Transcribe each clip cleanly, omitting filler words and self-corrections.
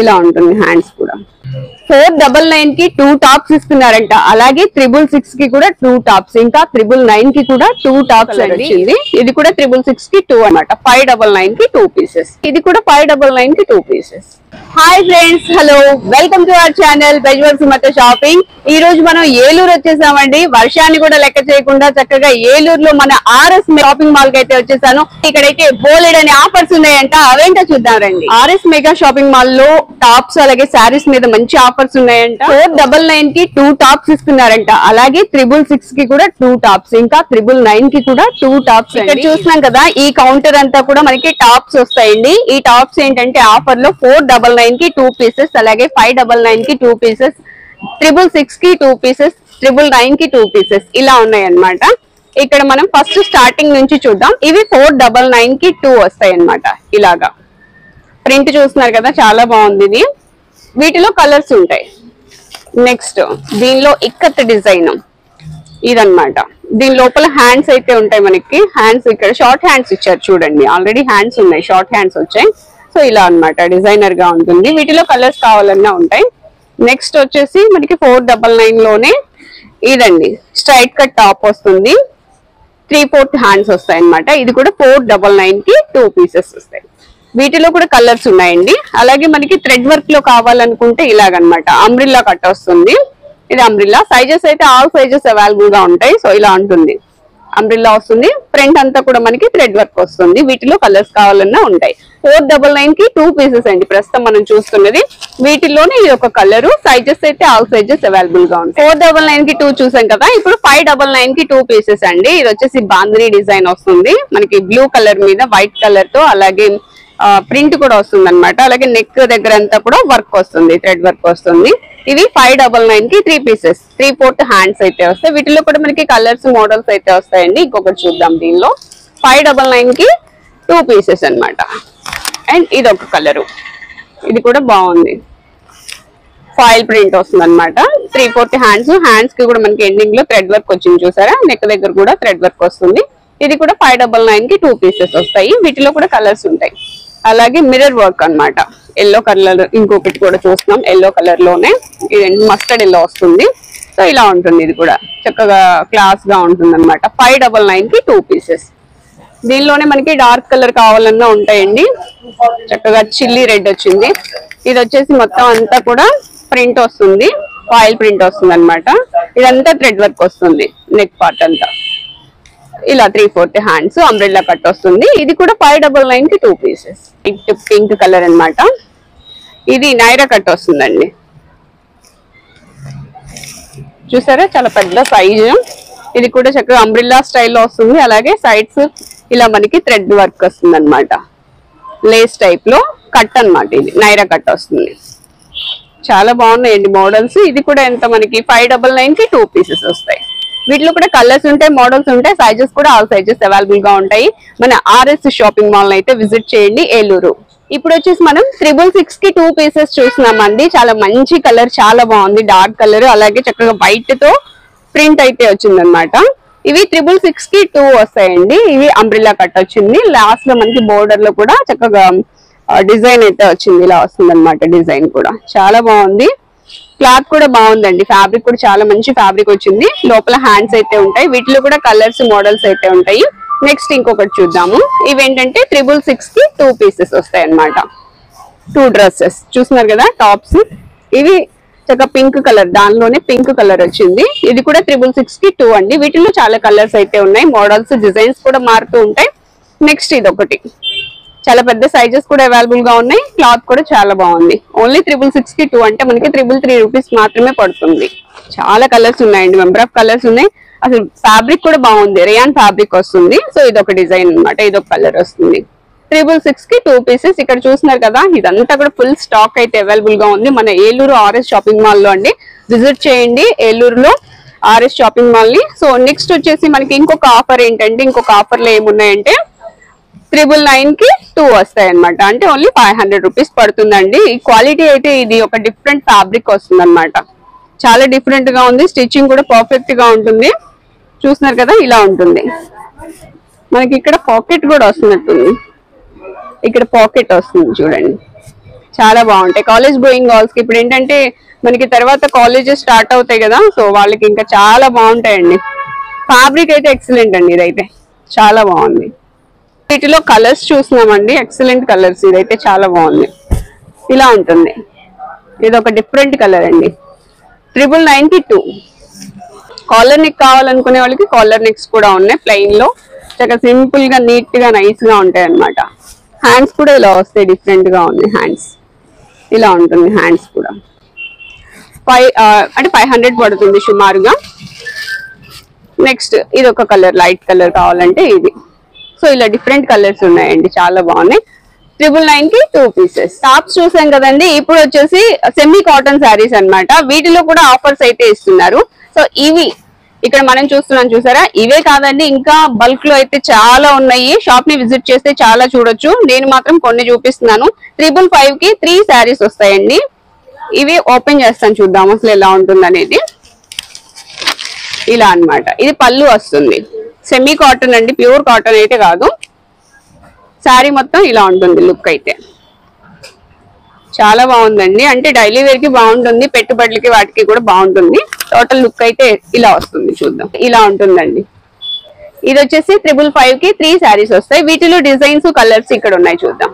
ఇలా ఉంటుంది హ్యాండ్స్ కూడా 499 కి 2 టాప్స్ ఇస్తున్నారంట. అలాగే 666 కి కూడా 2 టాప్స్, ఇంకా 999 కి కూడా 2 టాప్స్ వచ్చింది. ఇది కూడా 666 కి 2 అన్నమాట. 599 కి 2 పీసెస్. ఇది కూడా 599 కి 2 pieces. Hi friends, hello, welcome to our channel Bezwal Sumatha shopping. ఈ రోజు మనం ఏలూరు వచ్చేసామండి. వర్షాన్ని కూడా లెక్క చేయకుండా చక్కగా ఏలూరులో మన ఆర్ఎస్ షాపింగ్ మాల్ కి అయితే వచ్చేసాను. ఇక్కడైతే బోలెడని ఆఫర్స్ ఉన్నాయంట, అవేంటో చూద్దాం రండి. ఆర్ఎస్ మెగా షాపింగ్ మాల్ లో టాప్స్ అలాగే శారీస్ మీద మంచి ఆఫర్స్ ఉన్నాయంట. 499 కి 2 టాప్స్ ఇస్తున్నారంట. అలాగే 666 కి కూడా 2 టాప్స్, ఇంకా 999 కి కూడా 2 టాప్స్. ఇక్కడ చూస్తున్నాం కదా, ఈ కౌంటర్ అంతా కూడా మనకి టాప్స్ వస్తాయండి. ఈ టాప్స్ ఏంటంటే ఆఫర్ లో 499 కి 2 పీసెస్, అలాగే 599 కి 2 పీసెస్, 666 కి 2 పీసెస్, 999 కి 2 పీసెస్ ఇలా ఉన్నాయి అన్నమాట. ఇక్కడ మనం ఫస్ట్ స్టార్టింగ్ నుంచి చూద్దాం. ఇవి 499 కి 2 వస్తాయి అన్నమాట. ఇలాగా ప్రింట్ చూస్తున్నారు కదా, చాలా బాగుంది. ఇది వీటిలో కలర్స్ ఉంటాయి. నెక్స్ట్ దీనిలో ఇక్కత్ డిజైన్ ఇదన్నమాట. దీని లోపల హ్యాండ్స్ అయితే ఉంటాయి మనకి. హ్యాండ్స్ ఇక్కడ షార్ట్ హ్యాండ్స్ ఇచ్చారు చూడండి, ఆల్రెడీ హ్యాండ్స్ ఉన్నాయి, షార్ట్ హ్యాండ్స్ వచ్చాయి. సో ఇలా అన్నమాట, డిజైనర్ గా ఉంటుంది. వీటిలో కలర్స్ కావాలన్నా ఉంటాయి. నెక్స్ట్ వచ్చేసి మనకి 499 లోనే ఇదండి స్ట్రైట్ కట్ టాప్ వస్తుంది. 3/4 హ్యాండ్స్ వస్తాయి అన్నమాట. ఇది కూడా 499 కి 2 పీసెస్ వస్తాయి. వీటిలో కూడా కలర్స్ ఉన్నాయండి. అలాగే మనకి థ్రెడ్ వర్క్ లో కావాలనుకుంటే ఇలాగనమాట, అంబ్రిల్లా కట్ వస్తుంది. ఇది అంబ్రిల్లా. సైజెస్ అయితే ఆల్ సైజెస్ అవైలబుల్ గా ఉంటాయి. సో ఇలా ఉంటుంది, అంబ్రిల్లా వస్తుంది. ప్రింట్ అంతా కూడా మనకి థ్రెడ్ వర్క్ వస్తుంది. వీటిలో కలర్స్ కావాలన్నా ఉంటాయి. 499 కి 2 పీసెస్ అండి ప్రస్తుతం మనం చూస్తున్నది. వీటిలోనే ఇది ఒక కలర్. సైజెస్ అయితే ఆల్ సైజెస్ అవైలబుల్ గా ఉంటాయి. 499 కి 2 చూసాం కదా, ఇప్పుడు 599 కి 2 పీసెస్ అండి. ఇది వచ్చేసి బాంద్రీ డిజైన్ వస్తుంది మనకి, బ్లూ కలర్ మీద వైట్ కలర్ తో, అలాగే ప్రింట్ కూడా వస్తుంది అనమాట. అలాగే నెక్ దగ్గర అంతా కూడా వర్క్ వస్తుంది, థ్రెడ్ వర్క్ వస్తుంది. ఇవి 599 కి 3 పీసెస్, 3/4 హ్యాండ్స్ అయితే వస్తాయి. వీటిలో కూడా మనకి కలర్స్ మోడల్స్ అయితే వస్తాయండి. ఇంకొకటి చూద్దాం. దీనిలో 599 కి 2 పీసెస్ అన్నమాట. అండ్ ఇది ఒక కలరు, ఇది కూడా బాగుంది. ఫాయిల్ ప్రింట్ వస్తుంది అనమాట. 3/4 హ్యాండ్స్. హ్యాండ్స్ కి కూడా మనకి ఎండింగ్ లో థ్రెడ్ వర్క్ వచ్చింది చూసారా, నెక్ దగ్గర కూడా థ్రెడ్ వర్క్ వస్తుంది. ఇది కూడా 599 కి 2 పీసెస్ వస్తాయి. వీటిలో కూడా కలర్స్ ఉంటాయి. అలాగే మిర్రర్ వర్క్ అన్నమాట, ఎల్లో కలర్. ఇంకొకటి కూడా చూస్తున్నాం ఎల్లో కలర్ లోనే, ఇది మస్టర్డ్ ఎల్లో వస్తుంది. సో ఇలా ఉంటుంది. ఇది కూడా చక్కగా క్లాస్ గా ఉంటుంది అనమాట. 599 కి 2 పీసెస్. దీనిలోనే మనకి డార్క్ కలర్ కావాలన్నా ఉంటాయండి. చక్కగా చిల్లీ రెడ్ వచ్చింది. ఇది వచ్చేసి మొత్తం అంతా కూడా ప్రింట్ వస్తుంది, ఫాయిల్ ప్రింట్ వస్తుంది అనమాట. ఇదంతా థ్రెడ్ వర్క్ వస్తుంది, నెక్ పార్ట్ అంతా. ఇలా 3/4 హ్యాండ్స్, అంబ్రెల్లా కట్ వస్తుంది. ఇది కూడా 599 కి 2 పీసెస్. పింక్ కలర్ అన్నమాట. ఇది నైరా కట్ వస్తుందండి. చూసారా, చాలా పెద్ద సైజు. ఇది కూడా చక్కగా అంబ్రెల్లా స్టైల్లో వస్తుంది. అలాగే సైడ్స్ ఇలా మనకి థ్రెడ్ వర్క్ వస్తుంది అనమాట, లేస్ టైప్ లో కట్ అన్నమాట. ఇది నైరా కట్ వస్తుంది. చాలా బాగున్నాయండి మోడల్స్. ఇది కూడా ఎంత మనకి 599 కి 2 పీసెస్ వస్తాయి. వీటిలో కూడా కలర్స్ ఉంటాయి, మోడల్స్ ఉంటాయి. సైజెస్ కూడా ఆల్ సైజెస్ అవైలబుల్ గా ఉంటాయి. మన ఆర్ఎస్ షాపింగ్ మాల్ అయితే విజిట్ చేయండి, ఏలూరు. ఇప్పుడు వచ్చేసి మనం 666 కి 2 పీసెస్ చూస్తున్నామండి. చాలా మంచి కలర్, చాలా బాగుంది, డార్క్ కలర్. అలాగే చక్కగా వైట్ తో ప్రింట్ అయితే వచ్చింది అనమాట. ఇవి 666 కి 2 వస్తాయండి. ఇవి అంబ్రిల్లా కట్ వచ్చింది. లాస్ట్ లో మనకి బోర్డర్ లో కూడా చక్కగా డిజైన్ అయితే వచ్చింది. ఇలా వస్తుంది అనమాట. డిజైన్ కూడా చాలా బాగుంది. క్లాత్ కూడా బాగుందండి. ఫ్యాబ్రిక్ కూడా చాలా మంచి ఫ్యాబ్రిక్ వచ్చింది. లోపల హ్యాండ్స్ అయితే ఉంటాయి. వీటిలో కూడా కలర్స్ మోడల్స్ అయితే ఉంటాయి. నెక్స్ట్ ఇంకొకటి చూద్దాము. ఇవేంటంటే 666 కి 2 పీసెస్ వస్తాయి అన్నమాట. 2 డ్రెస్సెస్ చూస్తున్నారు కదా, టాప్స్. ఇవి చక్కగా పింక్ కలర్, దానిలోనే పింక్ కలర్ వచ్చింది. ఇది కూడా 666 కి 2 అండి. వీటిలో చాలా కలర్స్ అయితే ఉన్నాయి. మోడల్స్, డిజైన్స్ కూడా మారుతూ ఉంటాయి. నెక్స్ట్ ఇది ఒకటి, చాలా పెద్ద సైజెస్ కూడా అవైలబుల్ గా ఉన్నాయి. క్లాత్ కూడా చాలా బాగుంది. ఓన్లీ 666 కి 2 అంటే మనకి 333 రూపీస్ మాత్రమే పడుతుంది. చాలా కలర్స్ ఉన్నాయండి, మెంబర్ ఆఫ్ కలర్స్ ఉన్నాయి. అసలు ఫ్యాబ్రిక్ కూడా బాగుంది, రియాన్ ఫ్యాబ్రిక్ వస్తుంది. సో ఇది ఒక డిజైన్ అనమాట, ఇది ఒక కలర్ వస్తుంది. 666 కి 2 పీసెస్. ఇక్కడ చూస్తున్నారు కదా, ఇదంతా కూడా ఫుల్ స్టాక్ అయితే అవైలబుల్ గా ఉంది మన ఏలూరు ఆర్ఎస్ షాపింగ్ మాల్ లో అండి. విజిట్ చేయండి ఏలూరులో ఆర్ఎస్ షాపింగ్ మాల్ ని. సో నెక్స్ట్ వచ్చేసి మనకి ఇంకొక ఆఫర్ ఏంటంటే, ఇంకొక ఆఫర్ లో ఏమున్నాయంటే 999 కి 2 వస్తాయి అనమాట. అంటే ఓన్లీ 500 రూపీస్ పడుతుందండి. ఈ క్వాలిటీ అయితే ఇది ఒక డిఫరెంట్ ఫ్యాబ్రిక్ వస్తుంది అనమాట. చాలా డిఫరెంట్ గా ఉంది. స్టిచ్చింగ్ కూడా పర్ఫెక్ట్ గా ఉంటుంది. చూస్తున్నారు కదా, ఇలా ఉంటుంది. మనకి ఇక్కడ పాకెట్ కూడా వస్తున్నట్టుంది. ఇక్కడ పాకెట్ వస్తుంది చూడండి. చాలా బాగుంటాయి కాలేజ్ గోయింగ్ గర్ల్స్ కి. ఇప్పుడు ఏంటంటే మనకి తర్వాత కాలేజెస్ స్టార్ట్ అవుతాయి కదా, సో వాళ్ళకి ఇంకా చాలా బాగుంటాయండి. ఫ్యాబ్రిక్ అయితే ఎక్సలెంట్ అండి, ఇదైతే చాలా బాగుంది. వీటిలో కలర్స్ చూస్తున్నామండి, ఎక్సలెంట్ కలర్స్. ఇదైతే చాలా బాగుంది, ఇలా ఉంటుంది. ఇది ఒక డిఫరెంట్ కలర్ అండి. 999 కి 2. కాలర్ నెక్ కావాలనుకునే వాళ్ళకి కాలర్ నెక్స్ కూడా ఉన్నాయి ప్లెయిన్ లో. చాలా సింపుల్ గా నీట్ గా నైస్ గా ఉంటాయి అన్నమాట. హ్యాండ్స్ కూడా ఇలా వస్తాయి, డిఫరెంట్ గా ఉంది హ్యాండ్స్. ఇలా ఉంటుంది హ్యాండ్స్ కూడా. 500 పడుతుంది సుమారుగా. నెక్స్ట్ ఇది ఒక కలర్, లైట్ కలర్ కావాలంటే ఇది. సో ఇలా డిఫరెంట్ కలర్స్ ఉన్నాయండి, చాలా బాగున్నాయి. 999 కి 2 పీసెస్. టాప్స్ చూసాం కదండి, ఇప్పుడు వచ్చేసి సెమీ కాటన్ శారీస్ అన్నమాట. వీటిలో కూడా ఆఫర్స్ అయితే ఇస్తున్నారు. సో ఇవి ఇక్కడ మనం చూస్తున్నాం చూసారా, ఇవే కాదండి ఇంకా బల్క్ లో అయితే చాలా ఉన్నాయి. షాప్ ని విజిట్ చేస్తే చాలా చూడొచ్చు. నేను మాత్రం కొన్ని చూపిస్తున్నాను. 555 కి 3 శారీస్ వస్తాయండి. ఇవి ఓపెన్ చేస్తాను, చూద్దాం అసలు ఎలా ఉంటుంది అనేది. ఇలా అన్నమాట. ఇది పళ్ళు వస్తుంది, సెమీ కాటన్ అండి, ప్యూర్ కాటన్ అయితే కాదు. శారీ మొత్తం ఇలా ఉంటుంది లుక్ అయితే. చాలా బాగుందండి, అంటే డైలీ వేర్ కి బాగుంటుంది, పెట్టుబడులకి వాటికి కూడా బాగుంటుంది. టోటల్ లుక్ అయితే ఇలా వస్తుంది, చూద్దాం. ఇలా ఉంటుందండి. ఇది వచ్చేసి 555 కి 3 శారీస్ వస్తాయి. వీటిలో డిజైన్స్ కలర్స్ ఇక్కడ ఉన్నాయి, చూద్దాం.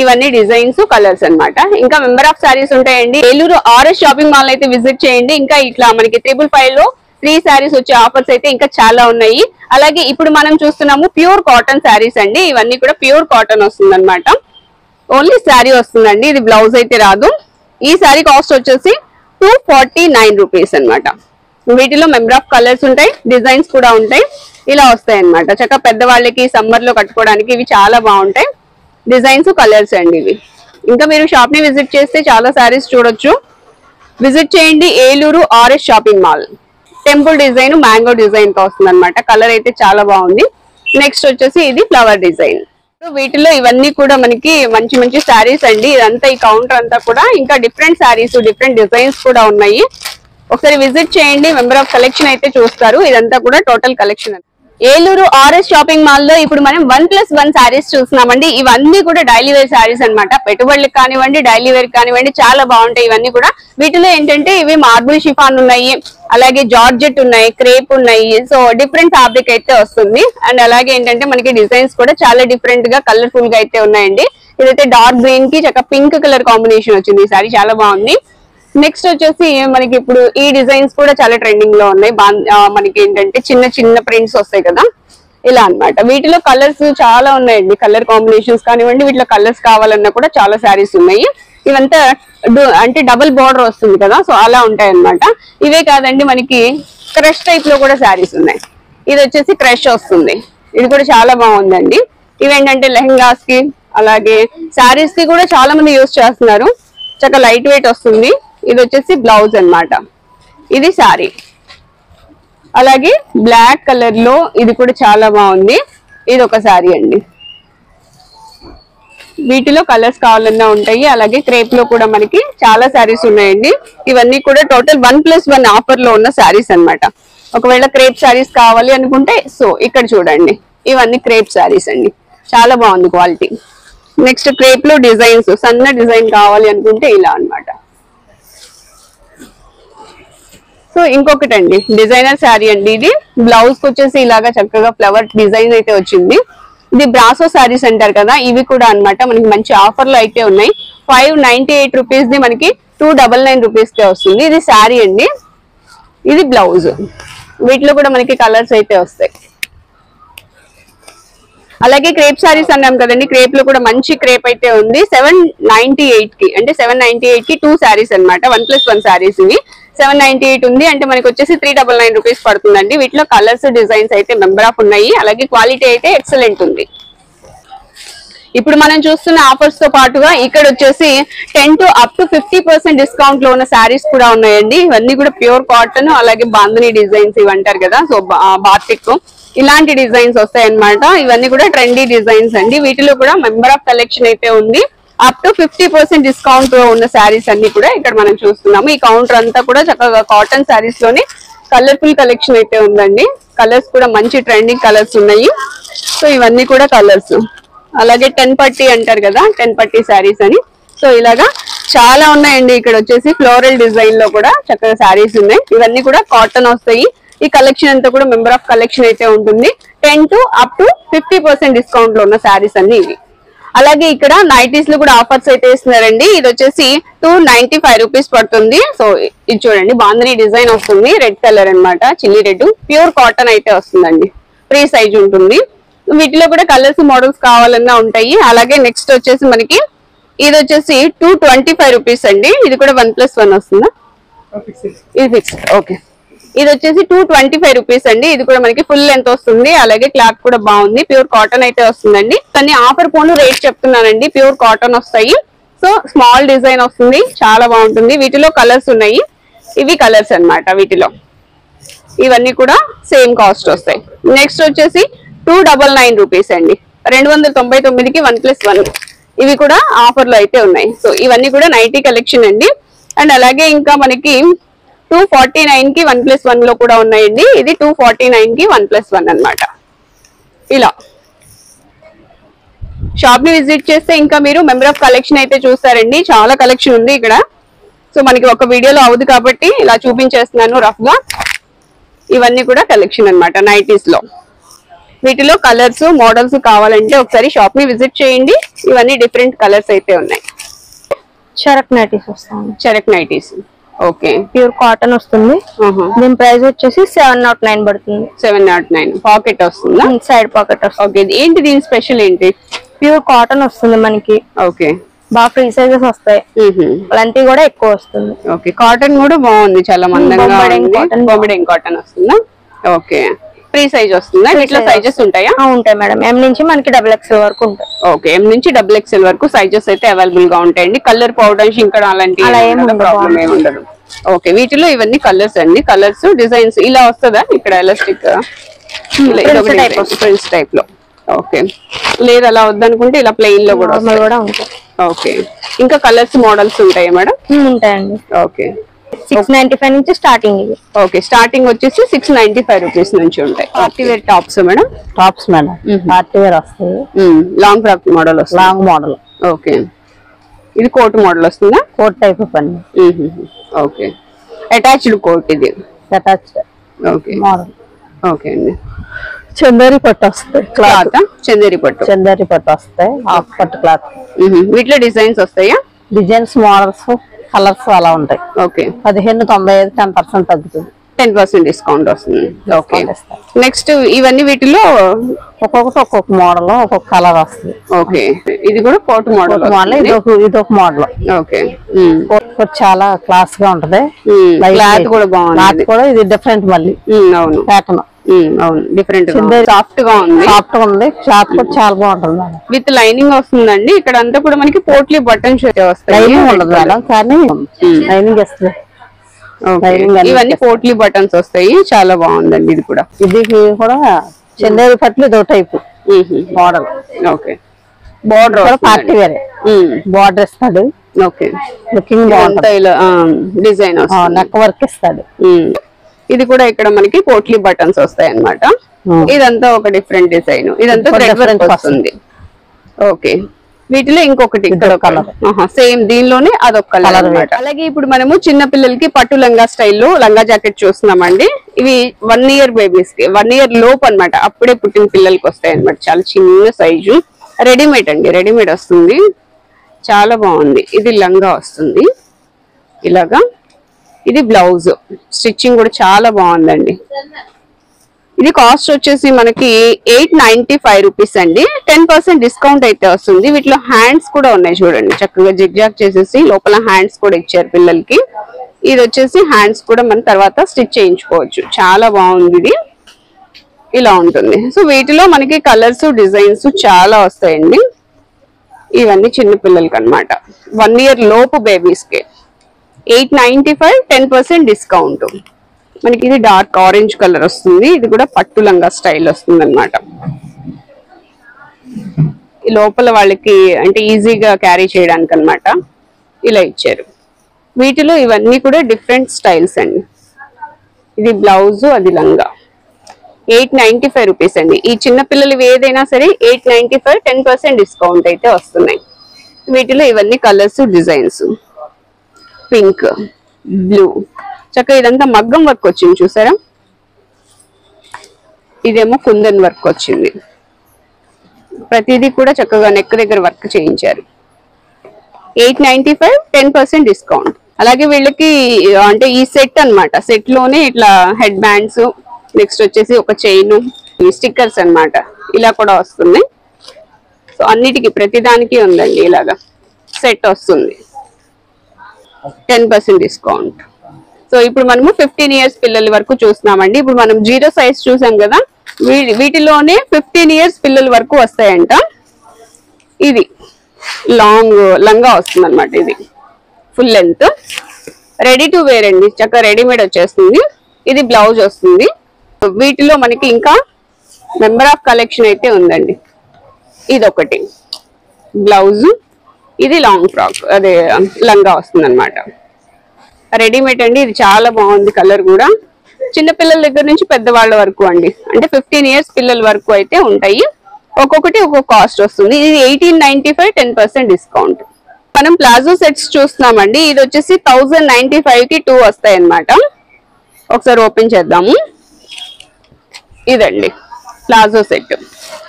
ఇవన్నీ డిజైన్స్ కలర్స్ అన్నమాట. ఇంకా మెంబర్ ఆఫ్ శారీస్ ఉంటాయండి. ఏలూరు ఆర్ఎస్ షాపింగ్ మాల్ అయితే విజిట్ చేయండి. ఇంకా ఇట్లా మనకి 555 లో 3 శారీస్ వచ్చే ఆఫర్స్ అయితే ఇంకా చాలా ఉన్నాయి. అలాగే ఇప్పుడు మనం చూస్తున్నాము ప్యూర్ కాటన్ శారీస్ అండి. ఇవన్నీ కూడా ప్యూర్ కాటన్ వస్తుంది అనమాట. ఓన్లీ శారీ వస్తుందండి, ఇది బ్లౌజ్ అయితే రాదు. ఈ శారీ కాస్ట్ వచ్చేసి 249 రూపీస్ అనమాట. వీటిలో మెంబర్ ఆఫ్ కలర్స్ ఉంటాయి, డిజైన్స్ కూడా ఉంటాయి. ఇలా వస్తాయి అనమాట. చక్కగా పెద్దవాళ్ళకి సమ్మర్ లో కట్టుకోవడానికి ఇవి చాలా బాగుంటాయి. డిజైన్స్ కలర్స్ అండి ఇవి. ఇంకా మీరు షాప్ ని విజిట్ చేస్తే చాలా శారీస్ చూడొచ్చు. విజిట్ చేయండి Eluru RS shopping mall. Temple design, mango design తో వస్తుంది అనమాట. కలర్ అయితే చాలా బాగుంది. నెక్స్ట్ వచ్చేసి ఇది ఫ్లవర్ డిజైన్. వీటిలో ఇవన్నీ కూడా మనకి మంచి మంచి శారీస్ అండి. ఇదంతా ఈ కౌంటర్ అంతా కూడా ఇంకా డిఫరెంట్ శారీస్, డిఫరెంట్ డిజైన్స్ కూడా ఉన్నాయి. ఒకసారి విజిట్ చేయండి, మెంబర్ ఆఫ్ కలెక్షన్ అయితే చూస్తారు. ఇదంతా కూడా total collection. Eluru RS shopping mall లో ఇప్పుడు మనం 1+1 శారీస్ చూస్తున్నామండి. ఇవన్నీ కూడా డైలీ వేర్ శారీస్ అనమాట. పెట్టుబడులకు కానివ్వండి, డైలీ వేర్ కానివ్వండి, చాలా బాగుంటాయి ఇవన్నీ కూడా. వీటిలో ఏంటంటే ఇవి మార్బుల్ షిఫాన్ ఉన్నాయి, అలాగే జార్జెట్ ఉన్నాయి, క్రేప్ ఉన్నాయి. సో డిఫరెంట్ ఫ్యాబ్రిక్ అయితే వస్తుంది. అండ్ అలాగే ఏంటంటే మనకి డిజైన్స్ కూడా చాలా డిఫరెంట్ గా కలర్ఫుల్ గా అయితే ఉన్నాయండి. ఇదైతే డార్క్ గ్రీన్ కి చక్కగా పింక్ కలర్ కాంబినేషన్ వచ్చింది. ఈ సారీ చాలా బాగుంది. నెక్స్ట్ వచ్చేసి మనకి ఇప్పుడు ఈ డిజైన్స్ కూడా చాలా ట్రెండింగ్ లో ఉన్నాయి. మనకి ఏంటంటే చిన్న చిన్న ప్రింట్స్ వస్తాయి కదా, ఇలా అన్నమాట. వీటిలో కలర్స్ చాలా ఉన్నాయండి, కలర్ కాంబినేషన్స్ కానివ్వండి. వీటిలో కలర్స్ కావాలన్నా కూడా చాలా శారీస్ ఉన్నాయి. ఇవంతా అంటే డబుల్ బార్డర్ వస్తుంది కదా, సో అలా ఉంటాయి అన్నమాట. ఇవే కాదండి మనకి క్రష్ టైప్ లో కూడా శారీస్ ఉన్నాయి. ఇది వచ్చేసి క్రష్ వస్తుంది, ఇది కూడా చాలా బాగుందండి. ఇవేంటంటే లెహంగాస్ కి అలాగే శారీస్ కి కూడా చాలా మంది యూజ్ చేస్తున్నారు. చక్కగా లైట్ వెయిట్ వస్తుంది. ఇది వచ్చేసి బ్లౌజ్ అన్నమాట, ఇది శారీ. అలాగే బ్లాక్ కలర్ లో ఇది కూడా చాలా బాగుంది. ఇది ఒక శారీ అండి. వీటిలో కలర్స్ కావాలన్నా ఉంటాయి. అలాగే క్రేప్ లో కూడా మనకి చాలా శారీస్ ఉన్నాయండి. ఇవన్నీ కూడా టోటల్ 1+1 ఆఫర్ లో ఉన్న శారీస్ అన్నమాట. ఒకవేళ క్రేప్ శారీస్ కావాలి అనుకుంటే సో ఇక్కడ చూడండి, ఇవన్నీ క్రేప్ శారీస్ అండి. చాలా బాగుంది క్వాలిటీ. నెక్స్ట్ క్రేప్ లో డిజైన్స్, సన్న డిజైన్ కావాలి అనుకుంటే ఇలా అన్నమాట. సో ఇంకొకటి అండి డిజైనర్ శారీ అండి. ఇది బ్లౌజ్ కి వచ్చేసి ఇలాగా చక్కగా ఫ్లవర్ డిజైన్ అయితే వచ్చింది. ఇది బ్రాసో శారీస్ అంటారు కదా, ఇవి కూడా అన్నమాట. మనకి మంచి ఆఫర్ లో అయితే ఉన్నాయి. 598 రూపీస్ ది మనకి 299 రూపీస్ కే వస్తుంది. ఇది శారీ అండి, ఇది బ్లౌజ్. వీటిలో కూడా మనకి కలర్స్ అయితే వస్తాయి. అలాగే క్రేప్ శారీస్ అన్నాం కదండి, క్రేప్ లో కూడా మంచి క్రేప్ అయితే ఉంది. 798 కి, అంటే 798 కి 2 శారీస్ అనమాట. 1+1 శారీస్ ఇవి. 798 ఉంది అంటే మనకి వచ్చేసి 399 రూపీస్ పడుతుందండి. వీటిలో కలర్స్, డిజైన్స్ అయితే మెంబర్ ఆఫ్ ఉన్నాయి. అలాగే క్వాలిటీ అయితే ఎక్సలెంట్ ఉంది. ఇప్పుడు మనం చూస్తున్న ఆఫర్స్ తో పాటుగా ఇక్కడ వచ్చేసి 10 to up to 50% డిస్కౌంట్ లో ఉన్న శారీస్ కూడా ఉన్నాయండి. ఇవన్నీ కూడా ప్యూర్ కాటన్, అలాగే బాంధనీ డిజైన్స్ ఇవి అంటారు కదా, సో బాతిక్ ఇలాంటి డిజైన్స్ వస్తాయి అన్నమాట. ఇవన్నీ కూడా ట్రెండీ డిజైన్స్ అండి. వీటిలో కూడా మెంబర్ ఆఫ్ కలెక్షన్ అయితే ఉంది. అప్ టు 50% డిస్కౌంట్ లో ఉన్న శారీస్ అన్ని కూడా ఇక్కడ మనం చూస్తున్నాము. ఈ కౌంటర్ అంతా కూడా చక్కగా కాటన్ శారీస్ లోనే కలర్ఫుల్ కలెక్షన్ అయితే ఉందండి. కలర్స్ కూడా మంచి ట్రెండింగ్ కలర్స్ ఉన్నాయి. సో ఇవన్నీ కూడా కలర్స్. అలాగే 10 పట్టీ అంటారు కదా, 10 పట్టీ శారీస్ అని సో ఇలాగా చాలా ఉన్నాయండి. ఇక్కడ వచ్చేసి ఫ్లోరల్ డిజైన్ లో కూడా చక్కగా శారీస్ ఉన్నాయి. ఇవన్నీ కూడా కాటన్ వస్తాయి. ఈ కలెక్షన్ అంతా కూడా మెంబర్ ఆఫ్ కలెక్షన్ అయితే ఉంటుంది. 10 to up to 50% డిస్కౌంట్ లో ఉన్న శారీస్ అన్ని ఇవి. అలాగే ఇక్కడ నైటీస్ లో కూడా ఆఫర్స్ అయితే ఇస్తున్నారండి. ఇది వచ్చేసి 295 రూపీస్ పడుతుంది. సో ఇది చూడండి, బాంధనీ డిజైన్ వస్తుంది, రెడ్ కలర్ అన్నమాట, చిల్లీ రెడ్, ప్యూర్ కాటన్ అయితే వస్తుందండి, ఫ్రీ సైజ్ ఉంటుంది. వీటిలో కూడా కలర్స్ మోడల్స్ కావాలన్నా ఉంటాయి. అలాగే నెక్స్ట్ వచ్చేసి మనకి ఇది వచ్చేసి 225 రూపీస్ అండి. ఇది కూడా 1+1 వస్తుందా? ఇది ఫిక్స్డ్. ఓకే, ఇది వచ్చేసి 225 రూపీస్ అండి. ఇది కూడా మనకి ఫుల్ లెంత్ వస్తుంది. అలాగే క్లాత్ కూడా బాగుంది, ప్యూర్ కాటన్ అయితే వస్తుందండి. కానీ ఆఫర్ పోను రేట్ చెప్తున్నానండి, ప్యూర్ కాటన్ వస్తాయి. సో స్మాల్ డిజైన్ వస్తుంది, చాలా బాగుంటుంది. వీటిలో కలర్స్ ఉన్నాయి, ఇవి కలర్స్ అన్నమాట. వీటిలో ఇవన్నీ కూడా సేమ్ కాస్ట్ వస్తాయి. నెక్స్ట్ వచ్చేసి 299 రూపీస్ అండి, 299కి 1+1. ఇవి కూడా ఆఫర్ లో అయితే ఉన్నాయి. సో ఇవన్నీ కూడా నైటీ కలెక్షన్ అండి. అండ్ అలాగే ఇంకా మనకి 249కి 1+1 లో కూడా ఉన్నాయండి. ఇది 249కి 1+1 అన్నమాట. ఇలా షాప్ ని విజిట్ చేస్తే ఇంకా మీరు మెంబర్ ఆఫ్ కలెక్షన్ అయితే చూస్తారండి. చాలా కలెక్షన్ ఉంది ఇక్కడ. సో మనకి ఒక వీడియోలో అవుతుంది కాబట్టి ఇలా చూపించేస్తున్నాను రఫ్ గా. ఇవన్నీ కూడా కలెక్షన్ అన్నమాట నైటీస్ లో. వీటిలో కలర్స్ మోడల్స్ కావాలంటే ఒకసారి షాప్ ని విజిట్ చేయండి. ఇవన్నీ డిఫరెంట్ కలర్స్ అయితే ఉన్నాయి. చరక్ నైటీస్ వస్తాయి. Charak nighties, okay, pure cotton వస్తుంది. దీని ప్రైస్ వచ్చేసి 709 పడుతుంది. 709. పాకెట్ వస్తుందా? సైడ్ పాకెట్ వస్తుంది. ఓకే, ఏంటి దీని స్పెషల్ ఏంటి? ప్యూర్ కాటన్ వస్తుంది మనకి. ఓకే, బాగా ఫ్రీ సైజెస్ వస్తాయి, లెంత్ కూడా ఎక్కువ వస్తుంది. ఓకే, కాటన్ కూడా బాగుంది, చాలా మందంగా బొంబిడెన్ కాటన్ వస్తుందా? ఓకే, ఫ్రీ సైజ్ వస్తుందా? వీటిలో సైజెస్ ఉంటాయా? ఉంటాయి మేడం, M నుంచి మనకి XXL వరకు ఉంటాయి. ఓకే, M నుంచి XXL వరకు సైజెస్ అయితే అవైలబుల్ గా ఉంటాయండి. కలర్ పౌడర్ షింకర్ అలాంటి ప్రాబ్లం ఏమి ఉండదు. ఓకే, వీటిలో ఇవన్నీ కలర్స్ అండి. కలర్స్ డిజైన్స్ ఇలా వస్తుందా? ఇక్కడ ఎలాస్టిక్ ప్రిన్స్ టైప్ లో. ఓకే, లేదు అలా వద్దనుకుంటే ఇలా ప్లెయిన్ లో కూడా ఉంటాయి. ఓకే, ఇంకా కలర్స్ మోడల్స్ ఉంటాయా మేడం? ఉంటాయండి. ఓకే, 695 నుంచి స్టార్టింగ్ ఇది. ఓకే, స్టార్టింగ్ వచ్చేసి 695 రూపీస్ నుంచి ఉంటాయి. Party wear tops madam? Tops madam, party wear వస్తాయి. లాంగ్ ఫ్రాక్ మోడల్ వస్తుంది. Long model. ఓకే, ఇది కోట్ మోడల్ వస్తుందా? కోట్ టైప్ పని. ఓకే, అటాచ్డ్ కోట్ ఇది. అటాచ్డ్. Okay model. ఓకే అండి. చందేరి పట్టు వస్తాయి. క్లాత్ చందేరి పట్టు. చందేరి పట్టు వస్తాయి, హాఫ్ పట్టు క్లాత్. వీటిలో డిజైన్స్ వస్తాయా? డిజైన్స్, మోడల్స్, కలర్స్ అలా ఉంటాయి. ఓకే, 1595 10% తగ్గుతుంది. 10% డిస్కౌంట్ వస్తుంది. ఓకే, నెక్స్ట్ ఇవన్నీ వీటిలో ఒక్కొక్కటి ఒక్కొక్క మోడల్, ఒక్కొక్క కలర్ వస్తుంది. ఓకే, ఇది కూడా కోట్ మోడల్. ఇది ఒక మోడల్. ఓకే, కోట్ చాలా క్లాస్ గా ఉంటది. క్లాత్ కూడా బాగుంది. క్లాత్ కూడా ఇది డిఫరెంట్ మళ్ళీ. అవును, ప్యాటర్న్. అవును, డిఫరెంట్ సాఫ్ట్ గా ఉంది. సాఫ్ట్ గా ఉంది, క్లాత్ కూడా చాలా బాగుంటుంది. విత్ లైనింగ్ వస్తుందండి. ఇక్కడ అంతా కూడా మనకి పోట్లీ బటన్స్ వస్తాయి. లైనింగ్ ఉండదు మేడం, కానీ లైనింగ్ వస్తుంది. ఇవన్నీ పోట్లీ బటన్స్ వస్తాయి, చాలా బాగుందండి. ఇది కూడా కూడా చందేరి పట్లు ఇదో type model. Okay, border party వేరే బార్డర్ ఇస్తాడు. ఓకే, లుకింగ్ బాగుంటుంది. డిజైన్ నెక్ వర్క్ ఇస్తాడు. ఇది కూడా ఇక్కడ మనకి పోట్లీ బటన్స్ వస్తాయి అన్నమాట. ఇదంతా ఒక డిఫరెంట్ డిజైన్, ఇదంతా థ్రెడ్ వర్క్ వస్తుంది. ఓకే, వీటిలో ఇంకొకటి కలర్ సేమ్ దీనిలోనే అదొక కలర్ అన్నమాట. అలాగే ఇప్పుడు మనము చిన్న పిల్లలకి పట్టు లంగా స్టైల్లో లంగా జాకెట్ చూస్తున్నామండి. ఇవి 1 year బేబీస్ కి, 1 year లోపు అన్నమాట, అప్పుడే పుట్టిన పిల్లలకి వస్తాయి అన్నమాట. చాలా చిన్న సైజు, రెడీమేడ్ అండి, రెడీమేడ్ వస్తుంది. చాలా బాగుంది. ఇది లంగా వస్తుంది ఇలాగా. ఇది బ్లౌజ్, స్టిచ్చింగ్ కూడా చాలా బాగుందండి. ఇది కాస్ట్ వచ్చేసి మనకి 895 రూపీస్ అండి. 10% డిస్కౌంట్ అయితే వస్తుంది. వీటిలో హ్యాండ్స్ కూడా ఉన్నాయి చూడండి, చక్కగా జిగ్జాగ్ చేసేసి లోపల హ్యాండ్స్ కూడా ఇచ్చారు పిల్లలకి. ఇది వచ్చేసి హ్యాండ్స్ కూడా మనం తర్వాత స్టిచ్ చేయించుకోవచ్చు. చాలా బాగుంది ఇది, ఇలా ఉంటుంది. సో వీటిలో మనకి కలర్స్, డిజైన్స్ చాలా వస్తాయండి. ఇవన్నీ చిన్న పిల్లలకి అన్నమాట, 1 year లోపు బేబీస్ కి. 895, 10% డిస్కౌంట్. మనకి ఇది డార్క్ ఆరెంజ్ కలర్ వస్తుంది. ఇది కూడా పట్టు లంగా స్టైల్ వస్తుంది అన్నమాట. లోపల వాళ్ళకి అంటే ఈజీగా క్యారీ చేయడానికి అన్నమాట ఇలా ఇచ్చారు. వీటిలో ఇవన్నీ కూడా డిఫరెంట్ స్టైల్స్ అండి. ఇది బ్లౌజ్, అది లంగా. 895 రూపీస్ అండి. ఈ చిన్న పిల్లలు ఏదైనా సరే 895, 10% డిస్కౌంట్ అయితే వస్తున్నాయి. వీటిలో ఇవన్నీ కలర్స్ డిజైన్స్, పింక్, బ్లూ, చక్కగా ఇదంతా మగ్గం వర్క్ వచ్చింది చూసారా. ఇదేమో కుందన్ వర్క్ వచ్చింది. ప్రతిదీ కూడా చక్కగా నెక్ దగ్గర వర్క్ చేయించారు. 895 10% డిస్కౌంట్. అలాగే వీళ్ళకి అంటే ఈ సెట్ అన్నమాట, సెట్ లోనే ఇట్లా హెడ్ బ్యాండ్స్, నెక్స్ట్ వచ్చేసి ఒక చైన్, స్టిక్కర్స్ అన్నమాట, ఇలా కూడా వస్తున్నాయి. సో అన్నిటికీ ప్రతిదానికి ఉందండి ఇలాగా సెట్ వస్తుంది. 10% డిస్కౌంట్. సో ఇప్పుడు మనము 15 ఇయర్స్ పిల్లల వరకు చూస్తున్నామండి. ఇప్పుడు మనం 0 సైజ్ చూసాం కదా, వీటిలోనే 15 ఇయర్స్ పిల్లల వరకు వస్తాయంట. ఇది లాంగ్ లంగా వస్తుంది అనమాట, ఇది full length, ready to wear అండి, చక్కగా రెడీమేడ్ వచ్చేస్తుంది. ఇది బ్లౌజ్ వస్తుంది. వీటిలో మనకి ఇంకా మెంబర్ ఆఫ్ కలెక్షన్ అయితే ఉందండి. ఇది ఒకటి బ్లౌజ్, ఇది లాంగ్ ఫ్రాక్, అదే లంగా వస్తుంది అనమాట, రెడీమేడ్ అండి. ఇది చాలా బాగుంది, కలర్ కూడా చిన్న పిల్లల దగ్గర నుంచి పెద్దవాళ్ళ వరకు అండి, అంటే 15 ఇయర్స్ పిల్లల వరకు అయితే ఉంటాయి. ఒక్కొక్కటి ఒక్కొక్క కాస్ట్ వస్తుంది. ఇది 1895 10% డిస్కౌంట్. మనం ప్లాజో సెట్స్ చూస్తున్నామండి. ఇది వచ్చేసి 1095 కి 2 వస్తాయి అన్నమాట. ఒకసారి ఓపెన్ చేద్దాము. ఇదండి ప్లాజో సెట్.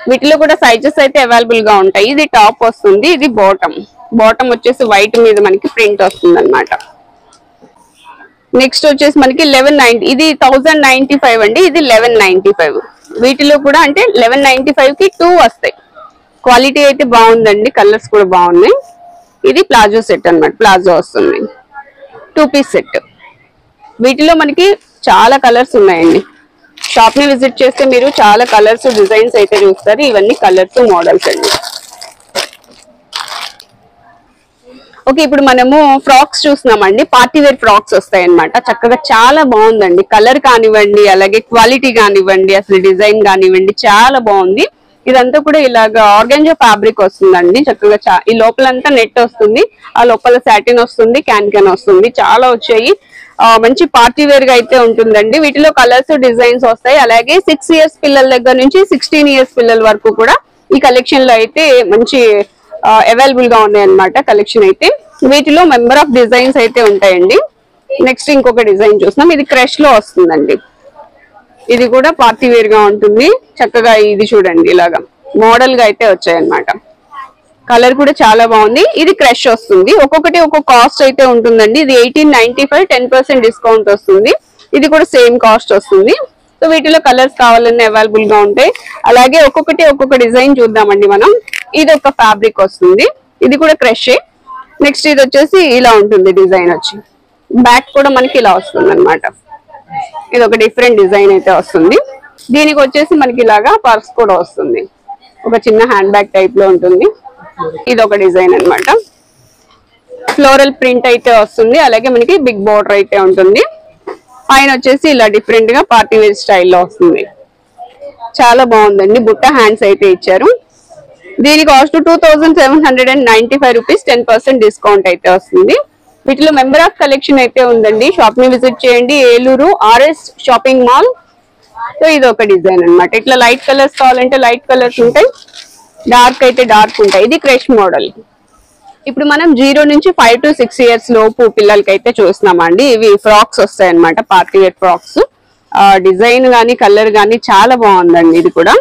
వీటిలో కూడా సైజెస్ అయితే అవైలబుల్ గా ఉంటాయి. ఇది టాప్ వస్తుంది, ఇది బాటమ్. బాటమ్ వచ్చేసి వైట్ మీద మనకి ప్రింట్ వస్తుంది అనమాట. నెక్స్ట్ వచ్చేసి మనకి 1190, ఇది 1095 అండి, ఇది 1195. వీటిలో కూడా అంటే 1195 కి 2 వస్తాయి. క్వాలిటీ అయితే బాగుందండి, కలర్స్ కూడా బాగున్నాయి. ఇది ప్లాజో సెట్ అన్నమాట, ప్లాజో వస్తుంది, 2 పీస్ సెట్. వీటిలో మనకి చాలా కలర్స్ ఉన్నాయండి. షాప్ ని విజిట్ చేస్తే మీరు చాలా కలర్స్ డిజైన్స్ అయితే చూస్తారు. ఇవన్నీ కలర్స్ మోడల్స్ అండి. ఓకే, ఇప్పుడు మనము ఫ్రాక్స్ చూస్తున్నామండి. పార్టీ వేర్ ఫ్రాక్స్ వస్తాయి అన్నమాట. చక్కగా చాలా బాగుందండి, కలర్ కానివ్వండి, అలాగే క్వాలిటీ కానివ్వండి, అసలు డిజైన్ కానివ్వండి, చాలా బాగుంది. ఇదంతా కూడా ఇలాగా ఆర్గాంజా ఫ్యాబ్రిక్ వస్తుందండి. చక్కగా ఈ లోపలంతా నెట్ వస్తుంది, ఆ లోపల సాటిన్ వస్తుంది, క్యాన్ వస్తుంది, చాలా వచ్చాయి. మంచి పార్టీ వేర్ గా అయితే ఉంటుందండి. వీటిలో కలర్స్ డిజైన్స్ వస్తాయి. అలాగే 6 ఇయర్స్ పిల్లల దగ్గర నుంచి 16 ఇయర్స్ పిల్లల వరకు కూడా ఈ కలెక్షన్ లో అయితే మంచి అవైలబుల్ గా ఉన్నాయి అన్నమాట కలెక్షన్ అయితే. వీటిలో మెంబర్ ఆఫ్ డిజైన్స్ అయితే ఉంటాయండి. నెక్స్ట్ ఇంకొక డిజైన్ చూస్తున్నాం. ఇది క్రష్ లో వస్తుందండి. ఇది కూడా పార్టీ వేర్ గా ఉంటుంది. చక్కగా ఇది చూడండి, ఇలాగా మోడల్ గా అయితే వచ్చాయన్నమాట. కలర్ కూడా చాలా బాగుంది. ఇది క్రష్ వస్తుంది. ఒక్కొక్కటి ఒక్కొక్క కాస్ట్ అయితే ఉంటుందండి. ఇది 1895 10% డిస్కౌంట్ వస్తుంది. ఇది కూడా సేమ్ కాస్ట్ వస్తుంది. సో వీటిలో కలర్స్ కావాలన్నా అవైలబుల్ గా ఉంటాయి. అలాగే ఒక్కొక్కటి ఒక్కొక్క డిజైన్ చూద్దామండి మనం. ఇది ఒక ఫ్యాబ్రిక్ వస్తుంది, ఇది కూడా క్రషే. నెక్స్ట్ ఇది వచ్చేసి ఇలా ఉంటుంది డిజైన్ వచ్చి, బ్యాక్ కూడా మనకి ఇలా వస్తుంది అనమాట. ఇది ఒక డిఫరెంట్ డిజైన్ అయితే వస్తుంది. దీనికి వచ్చేసి మనకి ఇలాగా పర్స్ కూడా వస్తుంది, ఒక చిన్న హ్యాండ్ బ్యాగ్ టైప్ లో ఉంటుంది. ఇది ఒక డిజైన్ అన్నమాట. ఫ్లోరల్ ప్రింట్ అయితే వస్తుంది. అలాగే మనకి బిగ్ బోర్డర్ అయితే ఉంటుంది. పైన వచ్చేసి ఇలా డిఫరెంట్ గా పార్టీ వేర్ స్టైల్లో వస్తుంది. చాలా బాగుందండి. బుట్ట హ్యాండ్స్ అయితే ఇచ్చారు. దీని కాస్ట్ 2795 రూపీస్, 10% డిస్కౌంట్ అయితే వస్తుంది. వీటిలో మెంబర్ ఆఫ్ కలెక్షన్ అయితే ఉందండి. షాప్ ని విజిట్ చేయండి, Eluru RS shopping mall. So ఇది ఒక డిజైన్ అన్నమాట. ఇట్లా లైట్ కలర్స్ కావాలంటే లైట్ కలర్స్ ఉంటాయి, డార్క్ అయితే డార్క్ ఉంటాయి. ఇది క్రష్ మోడల్. ఇప్పుడు మనం 0 నుంచి 5 to 6 ఇయర్స్ లోపు పిల్లలకి అయితే చూస్తున్నామండి. ఇవి ఫ్రాక్స్ వస్తాయి అన్నమాట, పార్టీ వేర్ ఫ్రాక్స్. డిజైన్ గానీ కలర్ గానీ చాలా బాగుందండి. ఇది కూడా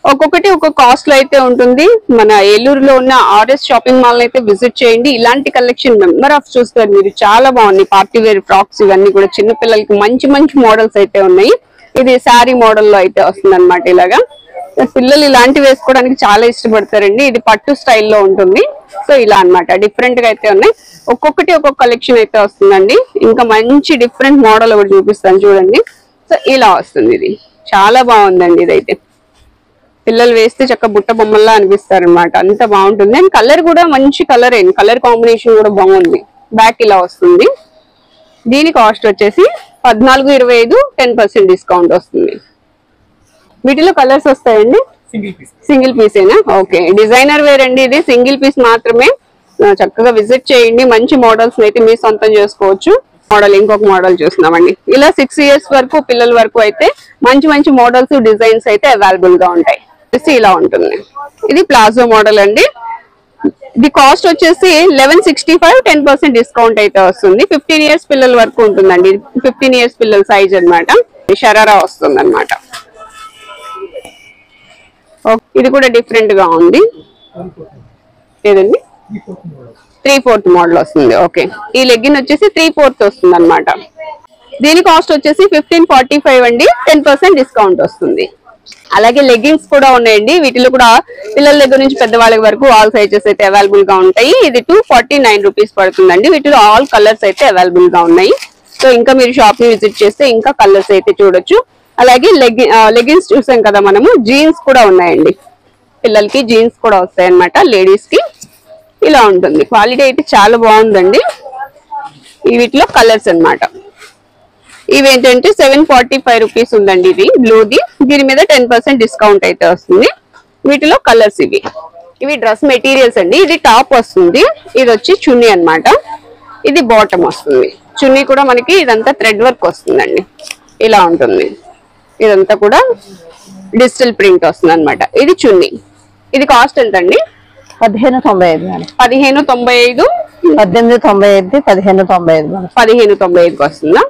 ఒక్కొక్కటి ఒక్కొక్క కాస్ట్ లో అయితే ఉంటుంది. మన ఏలూరులో ఉన్న RS షాపింగ్ మాల్ అయితే విజిట్ చేయండి. ఇలాంటి కలెక్షన్ మెంబర్ ఆఫ్ చూస్తారు మీరు, చాలా బాగున్నాయి పార్టీ వేర్ ఫ్రాక్స్. ఇవన్నీ కూడా చిన్న పిల్లలకి మంచి మంచి మోడల్స్ అయితే ఉన్నాయి. ఇది శారీ మోడల్ లో అయితే వస్తుంది అనమాట. ఇలాగా పిల్లలు ఇలాంటి వేసుకోవడానికి చాలా ఇష్టపడతారండి. ఇది పట్టు స్టైల్లో ఉంటుంది. సో ఇలా అన్నమాట, డిఫరెంట్ గా అయితే ఉన్నాయి. ఒక్కొక్కటి ఒక్కొక్క కలెక్షన్ అయితే వస్తుందండి. ఇంకా మంచి డిఫరెంట్ మోడల్ ఒకటి చూపిస్తాను చూడండి. సో ఇలా వస్తుంది. ఇది చాలా బాగుందండి. ఇదైతే పిల్లలు వేస్తే చక్క బుట్ట బొమ్మల్లా అనిపిస్తారు అనమాట, అంత బాగుంటుంది. అండ్ కలర్ కూడా మంచి కలర్ అయింది, కలర్ కాంబినేషన్ కూడా బాగుంది. బ్యాక్ ఇలా వస్తుంది. దీని కాస్ట్ వచ్చేసి 1425, 10% డిస్కౌంట్ వస్తుంది. వీటిలో కలర్స్ వస్తాయండి, సింగిల్ పీసేనా? ఓకే, డిజైనర్ వేర్ అండి. ఇది సింగిల్ పీస్ మాత్రమే. చక్కగా విజిట్ చేయండి. మంచి మోడల్స్ అయితే మీ సొంతం చేసుకోవచ్చు. మోడల్ ఇంకొక మోడల్ చూస్తున్నామండి. ఇలా 6 ఇయర్స్ వరకు పిల్లల వరకు అయితే మంచి మంచి మోడల్స్ డిజైన్స్ అయితే అవైలబుల్ గా ఉంటాయి. ఇలా ఉంటుంది. ఇది ప్లాజో మోడల్ అండి. ఇది కాస్ట్ వచ్చేసి 1165, 10% డిస్కౌంట్ అయితే వస్తుంది. 15 years పిల్లల వరకు ఉంటుందండి. 15 years పిల్లల సైజ్ అన్నమాట. షరారా వస్తుంది అనమాట. ఇది కూడా డిఫరెంట్ గా ఉంది. ఏదండి 3/4 మోడల్ వస్తుంది. ఓకే, ఈ లెగ్గిన్ వచ్చేసి 3/4 వస్తుంది అనమాట. దీని కాస్ట్ వచ్చేసి 1545 అండి. 10% డిస్కౌంట్ వస్తుంది. అలాగే లెగ్గిన్స్ కూడా ఉన్నాయండి. వీటిలో కూడా పిల్లల దగ్గర నుంచి పెద్దవాళ్ళ వరకు ఆల్ సైజెస్ అయితే అవైలబుల్ గా ఉంటాయి. ఇది 249 రూపీస్ పడుతుందండి. వీటిలో ఆల్ కలర్స్ అయితే అవైలబుల్ గా ఉన్నాయి. సో ఇంకా మీరు షాప్ ని విజిట్ చేస్తే ఇంకా కలర్స్ అయితే చూడొచ్చు. అలాగే లెగ్గిన్స్ చూసాం కదా మనము. జీన్స్ కూడా ఉన్నాయండి. పిల్లలకి జీన్స్ కూడా వస్తాయి అన్నమాట. లేడీస్ కి ఇలా ఉంటుంది. క్వాలిటీ అయితే చాలా బాగుందండి. వీటిలో కలర్స్ అన్నమాట. ఇవి ఏంటంటే 745 రూపీస్ ఉందండి. ఇది బ్లూది. దీని మీద 10% డిస్కౌంట్ అయితే వస్తుంది. వీటిలో కలర్స్ ఇవి డ్రెస్ మెటీరియల్స్ అండి. ఇది టాప్ వస్తుంది. ఇది వచ్చి చున్నీ అన్నమాట. ఇది బాటమ్ వస్తుంది. చున్నీ కూడా మనకి ఇదంతా థ్రెడ్ వర్క్ వస్తుందండి. ఇలా ఉంటుంది. ఇదంతా కూడా డిజిటల్ ప్రింట్ వస్తుంది అనమాట. ఇది చున్నీ. ఇది కాస్ట్ ఎంత అండి? 1595. 1595, 1895, 1595. 1595 వస్తుందా?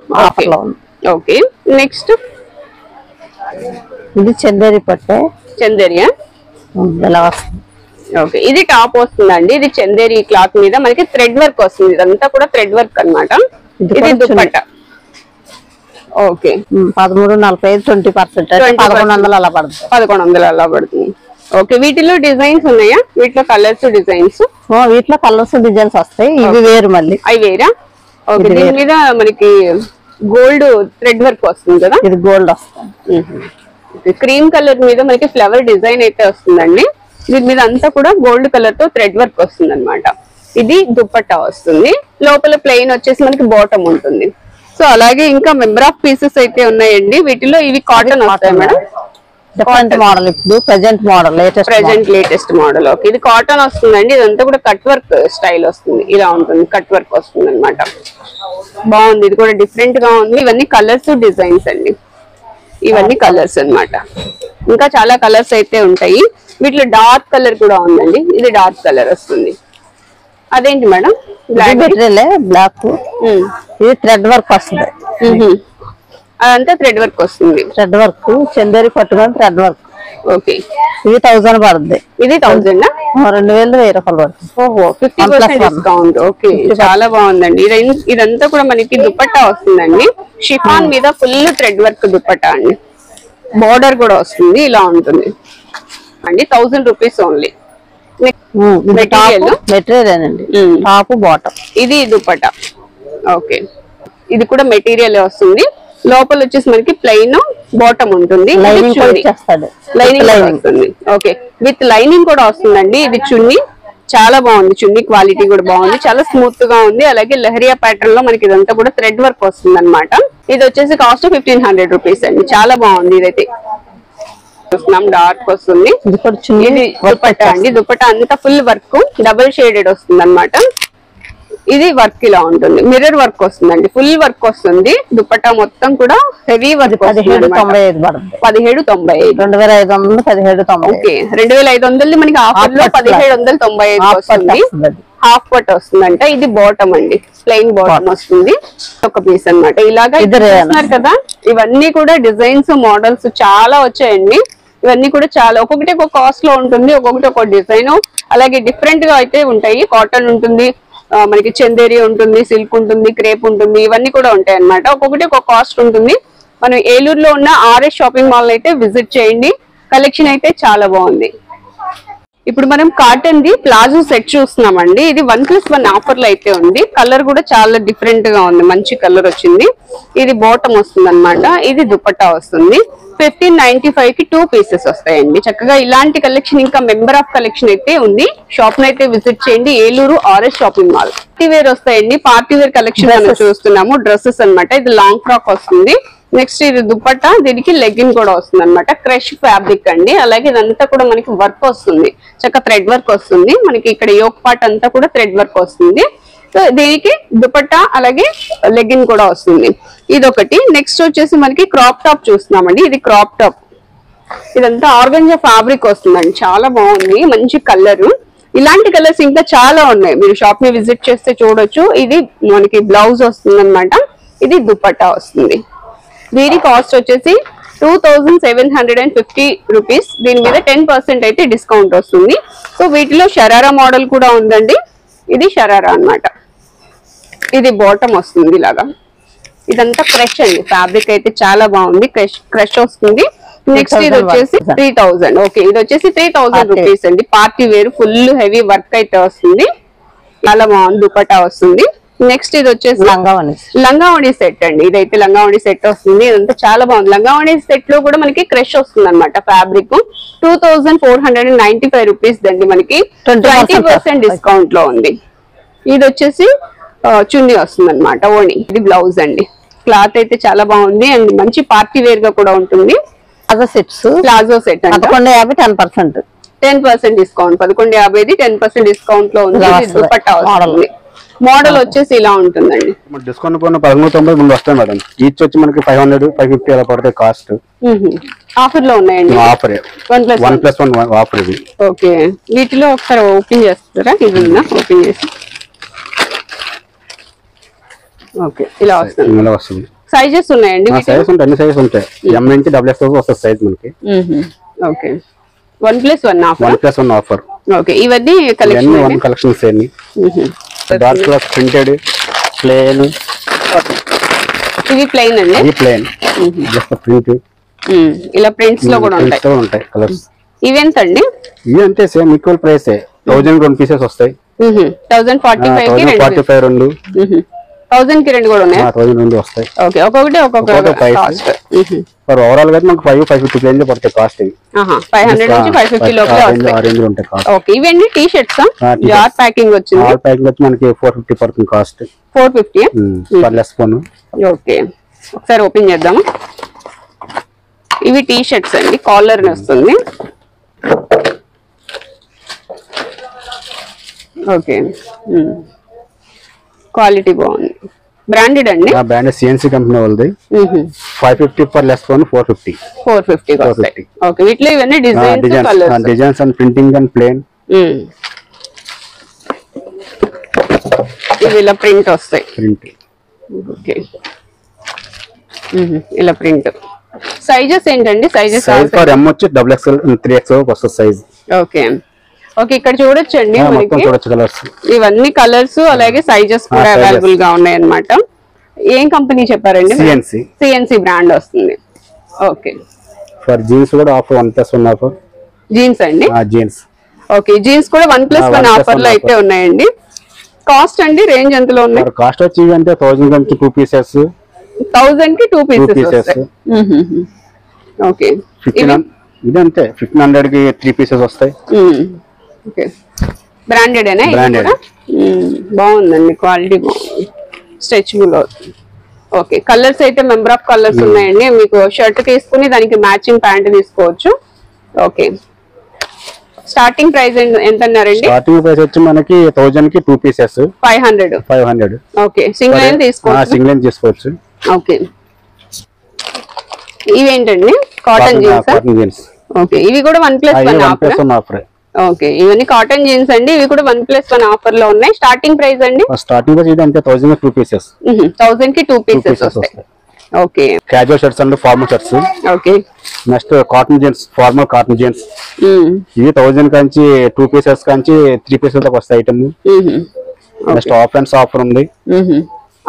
ఓకే. నెక్స్ట్ ఇది చందేరి పట్టే. చందేరియా ఇలా వస్తుంది. ఓకే, ఇది టాప్ వస్తుందండి. ఇది చందేరి క్లాత్ మీద మనకి థ్రెడ్ వర్క్ వస్తుంది. ఇదంతా కూడా థ్రెడ్ వర్క్ అన్నమాట. ఇది దుపట్టా. ఓకే, 1345, 20%, 1100 అలా పడుతుంది. 1100 అలా పడుతుంది. ఓకే, వీటిలో డిజైన్స్ ఉన్నాయా? వీటిలో కలర్స్ డిజైన్స్? వీటిలో కలర్స్ డిజైన్స్ వస్తాయి. ఇవి వేరు మళ్ళీ. అవి వేరా? ఓకే, దీని మీద మనకి గోల్డ్ థ్రెడ్ వర్క్ వస్తుంది కదా? ఇది గోల్డ్ వస్తుంది. క్రీమ్ కలర్ మీద మనకి ఫ్లవర్ డిజైన్ అయితే వస్తుందండి. దీని మీద అంతా కూడా గోల్డ్ కలర్ తో థ్రెడ్ వర్క్ వస్తుంది అనమాట. ఇది దుపట్టా వస్తుంది. లోపల ప్లెయిన్ వచ్చేసి మనకి బాటమ్ ఉంటుంది. సో అలాగే ఇంకా మెంబర్ ఆఫ్ పీసెస్ అయితే ఉన్నాయండి. వీటిలో ఇవి కాటన్ వస్తాయి మేడం. Different model. ఇప్పుడు present model, latest model. Okay, ఇది కాటన్ వస్తుందండి. ఇదంతా కూడా కట్ వర్క్ స్టైల్ వస్తుంది. ఇలా ఉంటుంది. కట్ వర్క్ వస్తుంది అనమాట. బాగుంది. ఇది కూడా డిఫరెంట్ గా ఉంది. ఇవన్నీ కలర్స్ డిజైన్స్ అండి. ఇవన్నీ కలర్స్ అన్నమాట. ఇంకా చాలా కలర్స్ అయితే ఉంటాయి. వీటిలో డార్క్ కలర్ కూడా ఉందండి. ఇది డార్క్ కలర్ వస్తుంది. అదేంటి మేడం? బ్లాక్. ఇది థ్రెడ్ వర్క్ వస్తుంది. అదంతా థ్రెడ్ వర్క్ వస్తుంది. థ్రెడ్ వర్క్ చందేరి పట్టుకొని థ్రెడ్ వర్క్. ఓకే, ఇది 1000 పడుతుంది. ఇది 1000 2000 రూపాయలు పడుతుంది. ఓహో, 50% డిస్కౌంట్. ఓకే, చాలా బాగుందండి. ఇదంతా కూడా మనకి దుపట్టా వస్తుందండి. షిఫాన్ మీద ఫుల్ థ్రెడ్ వర్క్ దుపట్టా అండి. బోర్డర్ కూడా వస్తుంది. ఇలా ఉంటుంది అండి. 1000 రూపీస్ ఓన్లీ. మెటీరియల్ అండి. Top bottom. ఇది దుపట్టా. ఓకే, ఇది కూడా మెటీరియల్ వస్తుంది. లోపల వచ్చేసి మనకి ప్లెయిన్ బాటమ్ ఉంటుంది. లైనింగ్ వస్తుంది. ఓకే, విత్ లైనింగ్ కూడా వస్తుందండి. ఇది చున్నీ చాలా బాగుంది. చున్నీ క్వాలిటీ కూడా బాగుంది. చాలా స్మూత్ గా ఉంది. అలాగే లహరియా ప్యాటర్న్ లో మనకి ఇదంతా కూడా థ్రెడ్ వర్క్ వస్తుంది అనమాట. ఇది వచ్చేసి కాస్ట్ 1500 రూపీస్ అండి. చాలా బాగుంది. ఇదైతే డార్క్ వస్తుంది. ఇది దుపట్టా అండి. దుపట్టా అంతా ఫుల్ వర్క్ డబుల్ షేడెడ్ వస్తుంది అనమాట. ఇది వర్క్ ఇలా ఉంటుంది. మిర్రర్ వర్క్ వస్తుందండి. ఫుల్ వర్క్ వస్తుంది. దుపట్టా మొత్తం కూడా హెవీ వర్క్. 1795 పడుతుంది. 1795. 2500, 1790. ఓకే, 2500 మనకి ఆఫర్ లో 1795 వస్తుంది. హాఫ్ పట్ వస్తుందంట. ఇది బాటమ్ అండి. ప్లెయిన్ బాటమ్ వస్తుంది. ఒక పీస్ అన్నమాట. ఇలాగా చూస్తున్నారు కదా. ఇవన్నీ కూడా డిజైన్స్ మోడల్స్ చాలా వచ్చాయండి. ఇవన్నీ కూడా చాలా ఒక్కొక్కటి ఒక కాస్ట్ లో ఉంటుంది. ఒక్కొక్కటి ఒక డిజైన్. అలాగే డిఫరెంట్ గా అయితే ఉంటాయి. కాటన్ ఉంటుంది, మనకి చందేరి ఉంటుంది, సిల్క్ ఉంటుంది, క్రేప్ ఉంటుంది. ఇవన్నీ కూడా ఉంటాయి అన్నమాట. ఒక్కొక్కటి ఒక కాస్ట్ ఉంటుంది. మనం ఏలూరులో ఉన్న ఆర్ఎస్ షాపింగ్ మాల్ అయితే విజిట్ చేయండి. కలెక్షన్ అయితే చాలా బాగుంది. ఇప్పుడు మనం కాటన్ ది ప్లాజో సెట్ చూస్తున్నామండి. ఇది 1+1 ఆఫర్ లో అయితే ఉంది. కలర్ కూడా చాలా డిఫరెంట్ గా ఉంది. మంచి కలర్ వచ్చింది. ఇది బాటమ్ వస్తుంది అనమాట. ఇది దుపట్టా వస్తుంది. 1595 కి 2 పీసెస్ వస్తాయండి. చక్కగా ఇలాంటి కలెక్షన్ ఇంకా మెంబర్ ఆఫ్ కలెక్షన్ అయితే ఉంది. షాప్ ని అయితే విజిట్ చేయండి. Eluru RS shopping mall. Party wear వస్తాయండి. పార్టీ వేర్ కలెక్షన్ మనం చూస్తున్నాము. డ్రెస్సెస్ అన్నమాట. ఇది లాంగ్ ఫ్రాక్ వస్తుంది. నెక్స్ట్ ఇది దుపట్టా. దీనికి లెగ్గిన్ కూడా వస్తుంది అనమాట. క్రష్ ఫ్యాబ్రిక్ అండి. అలాగే ఇదంతా కూడా మనకి వర్క్ వస్తుంది. చక్కగా థ్రెడ్ వర్క్ వస్తుంది. మనకి ఇక్కడ యోక్ పార్ట్ అంతా కూడా థ్రెడ్ వర్క్ వస్తుంది. సో దీనికి దుపట్టా అలాగే లెగ్గిన్ కూడా వస్తుంది. ఇదొకటి. నెక్స్ట్ వచ్చేసి మనకి క్రాప్ టాప్ చూస్తున్నామండి. ఇది క్రాప్ టాప్. ఇదంతా ఆర్గంజా ఫ్యాబ్రిక్ వస్తుందండి. చాలా బాగుంది. మంచి కలర్. ఇలాంటి కలర్స్ ఇంకా చాలా ఉన్నాయి, మీరు షాప్ ని విజిట్ చేస్తే చూడొచ్చు. ఇది మనకి బ్లౌజ్ వస్తుంది అనమాట, ఇది దుపట్టా వస్తుంది. దీని కాస్ట్ వచ్చేసి 2750 రూపీస్. దీని మీద 10% అయితే డిస్కౌంట్ వస్తుంది. సో వీటిలో షరారా మోడల్ కూడా ఉందండి. ఇది షరారా అన్నమాట. ఇది బాటమ్ వస్తుంది ఇలాగా. ఇదంతా క్రష్ అండి, ఫ్యాబ్రిక్ అయితే చాలా బాగుంది, క్రష్ వస్తుంది. నెక్స్ట్ ఇది వచ్చేసి 3000. ఓకే, ఇది వచ్చేసి 3000 రూపీస్ అండి. Party wear full heavy work అయితే వస్తుంది, చాలా బాగుంది. దుపట్టా వస్తుంది. నెక్స్ట్ ఇది వచ్చేసి లంగావణి సెట్ అండి. ఇదైతే లంగావణి సెట్ వస్తుంది. ఇదంతా చాలా బాగుంది. లంగావణి సెట్ లో కూడా మనకి క్రష్ వస్తుంది అనమాట. ఫ్యాబ్రిక్ 2495 రూపీస్ అండి. మనకి 20% డిస్కౌంట్ లో ఉంది. ఇది వచ్చేసి చున్నీ వస్తుంది అనమాట, ఓణి. ఇది బ్లౌజ్ అండి. క్లాత్ అయితే చాలా బాగుంది అండ్ మంచి పార్టీ వేర్ గా కూడా ఉంటుంది. Palazzo set 1150 10% discount. 1150 10% డిస్కౌంట్ లో ఉంది. దుపట్టా వస్తుంది. మోడల్ వచ్చేసి ఇలా ఉంటుందండి. డిస్కౌంట్ పోయిన 1390 ముందు వస్తాయి మేడం. ఈచ్ వచ్చి మనకి 500 550 అలా పడతాయి కాస్ట్. ఆఫర్ లో ఉన్నాయండి. ఆఫర్ 1+1 ఆఫర్ ఇది. ఓకే, వీటిలో ఒకసారి ఓపెన్ చేస్తారా? ఇది ఓపెన్ చేసి. ఓకే, ఇలా వస్తుంది. సైజెస్ ఉన్నాయండి. సైజెస్ ఉంటాయి, అన్ని సైజెస్ ఉంటాయి. M నుంచి XXL వరకు వస్తుంది సైజ్ మనకి. Okay, 1+1 offer. 1+1 ఆఫర్. ఓకే, ఇవన్నీ కలెక్షన్ కలెక్షన్స్ అన్ని డార్క్ క్లాస్ ప్రింటెడ్ ప్లేన్. ఇది ప్లెయిన్ అండి. ఇది ప్లేన్ జస్ట్ ప్రింట్. ఇలా ప్రింట్స్ లో కూడా ఉంటాయి కలర్స్. ఇవెంత అండి? ఇవి అంతే సేమ్ ఈక్వల్ ప్రైస్. 1000 2 పీసెస్ వస్తాయి. 1045 రెండు 1000 కి రెండు కూడా ఉన్నాయి. 1000 రెండు వస్తాయి. ఓకే, ఒక్కొక్కటి కాస్ట్. ఫర్ ఓవరాల్ గా మనకు 550 రేంజ్ పడతాయి కాస్ట్. ఇవి 500 నుంచి 550 లోపల వస్తాయి. ఆ రేంజ్ లో ఉంటాయి కాస్ట్. ఓకే, ఇవన్నీ టీ షర్ట్స్ జార్ ప్యాకింగ్ వచ్చింది. ఆల్ ప్యాకింగ్ వచ్చి మనకి 450 పడుతుంది cost. 450 for less phone. Okay, ఒకసారి ఓపెన్ చేద్దాము. ఇవి టీ షర్ట్స్ అండి, కాలర్ వస్తుంది. ఓకే, క్వాలిటీ బాగుంది. బ్రాండెడ్ అండి. బ్రాండెడ్ CNC కంపెనీ వాళ్ళది. 550 ఫర్ లెస్ ఫోన్ 450. 450. ఓకే, వీటిలో ఇవన్నీ designs and printing and plain. ఇవి ఇలా ప్రింట్ వస్తాయి. ఓకే, ఇలా ప్రింట్. సైజెస్ ఏంటండి? సైజెస్ ఫర్ M వచ్చి XXL 3XL వస్తుంది సైజ్. ఓకే ఓకే, ఇక్కడ చూడొచ్చండి మనకి ఇవన్నీ కలర్స్, అలాగే సైజెస్ కూడా అవైలబుల్ గా ఉన్నాయి అన్నమాట. ఏం కంపెనీ చెప్పారండి? CNC బ్రాండ్ వస్తుంది. ఓకే, ఫర్ జీన్స్ కూడా ఆఫర్ 1+1 ఆఫర్. జీన్స్ అండి. జీన్స్. ఓకే, జీన్స్ కూడా 1+1 ఆఫర్ లో అయితే ఉన్నాయండి. కాస్ట్ అండి రేంజ్ ఎంతలో ఉన్నాయి? కాస్ట్ వచ్చి అంటే 1000 కి 2 పీసెస్. 1000 కి 2 పీసెస్. ఓకే, ఇది అంతే 1500 కి 3 పీసెస్ వస్తాయి. ఓకే, బ్రాండెడ్ ఏనా? బాగుందండి, క్వాలిటీ బాగుంది, స్ట్రెచబుల్ అవుతుంది. ఓకే, కలర్స్ అయితే మెంబర్ ఆఫ్ కలర్స్ ఉన్నాయండి. మీకు షర్ట్ తీసుకుని దానికి మ్యాచింగ్ ప్యాంట్ తీసుకోవచ్చు. ఓకే, స్టార్టింగ్ ప్రైస్ ఎంత అన్నారండి? స్టార్టింగ్ ప్రైస్ వచ్చి మనకి 1000 కి 2 పీసెస్ 500. ఓకే, సింగిల్ లైన్ తీసుకోవచ్చు. సింగిల్ లైన్ తీసుకోవచ్చు. ఓకే, ఇవేంటండి? Cotton jeans. ఓకే, ఇవి కూడా 1+1 ఆఫర్. ఓకే, ఇవన్నీ కాటన్ జీన్స్ అండి. ఇవి కూడా 1+1 ఆఫర్ లో ఉన్నాయి. స్టార్టింగ్ ప్రైస్ అండి? స్టార్టింగ్ ప్రైస్ ఇది అంటే 1000 కి 2 పీసెస్. 1000 కి 2 పీసెస్ వస్తాయి. Okay, casual shirts and formal shirts. Okay, next cotton jeans, formal cotton jeans. ఇవి 1000 కంచి 2 పీసెస్ కంచి 3 పీసెస్ దాకా వస్తాయి item. Next of hands offer ఉంది.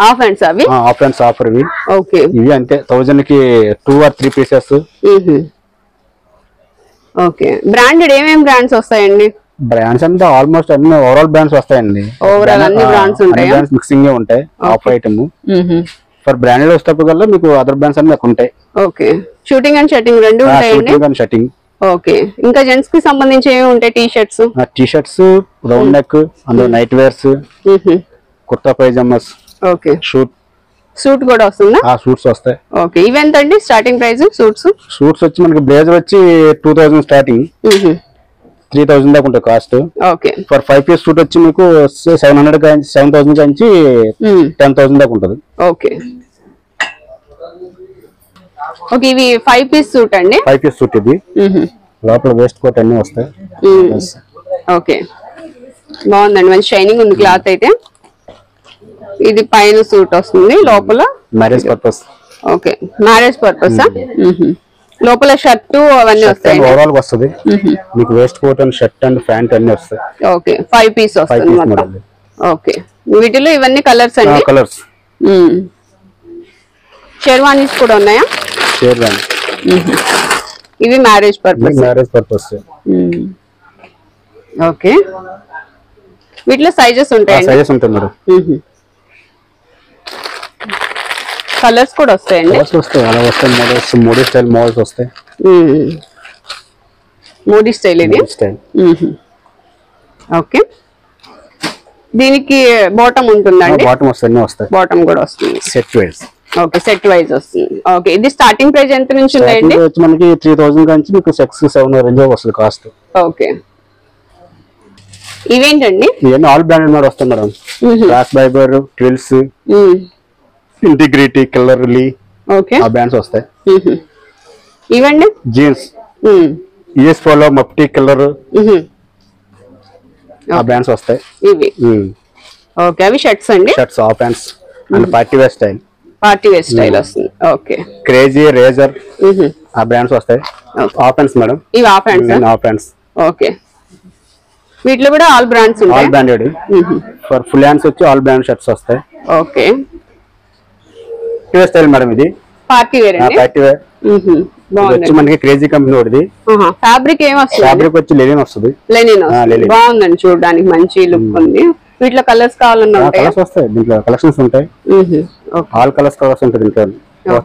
ఆఫ్ హ్యాండ్స్ అవి ఆఫ్ హ్యాండ్స్ ఆఫర్ ఇవి. ఓకే, ఇవి అంతే 1000 కి 2 or 3 పీసెస్. ఓకే, బ్రాండెడ్ ఏమేం బ్రాండ్స్ వస్తాయండి? బ్రాండ్స్ అంటే ఆల్మోస్ట్ అన్ని ఓవరాల్ బ్రాండ్స్ వస్తాయండి. ఓవరాల్ అన్ని బ్రాండ్స్ ఉంటాయి, మిక్సింగ్ ఉంటాయి. ఆఫ్ ఐటమ్ ఫర్ బ్రాండెడ్ వచ్చేటప్పటికల్లా మీకు అదర్ బ్రాండ్స్ అన్ని ఉంటాయి. ఓకే, షూటింగ్ అండ్ షర్టింగ్ రెండు ఉంటాయండి. Suiting and shirting. ఓకే, ఇంకా జెంట్స్ కి సంబంధించి ఏమి ఉంటాయి? టీ షర్ట్స్, రౌండ్ నెక్, అందులో night wears, kurta pyjamas. Okay, suit కూడా వస్తుందా? సూట్స్ వస్తాయి. ఓకే, ఇవెంత అండి స్టార్టింగ్ ప్రైస్? సూట్స్ వచ్చి మనకి బ్లేజర్ వచ్చి 2000 స్టార్టింగ్, 3000 దాకా ఉంటుంది cost. Okay, for 5 piece suit వచ్చి మీకు 700 7,000 నుంచి 10,000 దాకా ఉంటుంది. ఓకే ఓకే, ఇవి 5 పీస్ సూట్ అండి. 5 పీస్ సూట్ ఇది. లోపల వేస్ట్ కోట్ అన్ని వస్తాయి. ఓకే, బాగుందండి, మంచి షైనింగ్ ఉంది క్లాత్ అయితే. ఇది పైన సూట్ వస్తుంది, లోపల marriage purpose. Okay, marriage purpose. లోపల షర్ట్ అవన్నీ వస్తాయి, ఓవరాల్ వస్తుంది మీకు. Waist coat and shirt and pant అన్ని వస్తాయి. ఓకే, 5 పీస్ వస్తుంది మొత్తం. ఓకే, వీటిలో ఇవన్నీ కలర్స్ అండి. కలర్స్. షెర్వానీస్ కూడా ఉన్నాయా? షేర్వానీ. ఇవి marriage purpose. Marriage purpose. Okay, వీటిలో సైజెస్ ఉంటాయి. సైజెస్ ఉంటాయి మేడం. కలర్స్ కూడా వస్తాయండి. కలర్స్ వస్తాయి, అలా వస్తాయి. మోడల్స్, మోడీ స్టైల్ మోడల్స్ వస్తాయి. మోడీ స్టైల్ ఇది. ఓకే, దీనికి బాటమ్ ఉంటుందండి. బాటమ్ వస్తాయి, అన్ని వస్తాయి. బాటమ్ కూడా వస్తుంది. Set wise. Okay, set wise వస్తుంది. ఓకే, ఇది స్టార్టింగ్ ప్రైస్ ఎంత నుంచి ఉందండి? మనకి 3000 నుంచి మీకు 6-7 రేంజ్ వస్తుంది కాస్ట్. ఓకే, ఇవేంటండి? ఇవన్నీ ఆల్ బ్రాండెడ్ మోడల్ వస్తాయి madam. Class fibre, twills, integrity, కలర్లీ, ఓకే, ఆ బ్రాండ్స్ వస్తాయి. ఇవండి jeans, US Polo, Mufti, colour, ఆ బ్రాండ్స్ వస్తాయి. ఇవి ఓకే, అవి షర్ట్స్ అండి. Shirts, half hands and party wear style. Party wear style వస్తుంది. ఓకే, క్రేజీ, రేజర్, ఆ బ్రాండ్స్ వస్తాయి. Half hands madam. ఇవి half hands. Half hands. Okay, వీటిలో కూడా ఆల్ బ్రాండ్స్ ఉంటాయి. All branded. For full hands వచ్చి ఆల్ బ్రాండ్ షర్ట్స్ వస్తాయి. Okay, party style madam ఇది. పార్టీ వేర్ అండి. పార్టీ వేర్ వచ్చి మనకి క్రేజీ కంపెనీ ఒకటి. ఫ్యాబ్రిక్ ఏం వస్తుంది? ఫ్యాబ్రిక్ వచ్చి లెనిన్ వస్తుంది. లెనిన్. బాగుందండి, చూడడానికి మంచి లుక్ ఉంది. వీటిలో కలర్స్ కావాలన్నా కలర్స్ వస్తాయి, దీంట్లో కలెక్షన్స్ ఉంటాయి. ఆల్ కలర్స్ ఉంటాయి దీంట్లో.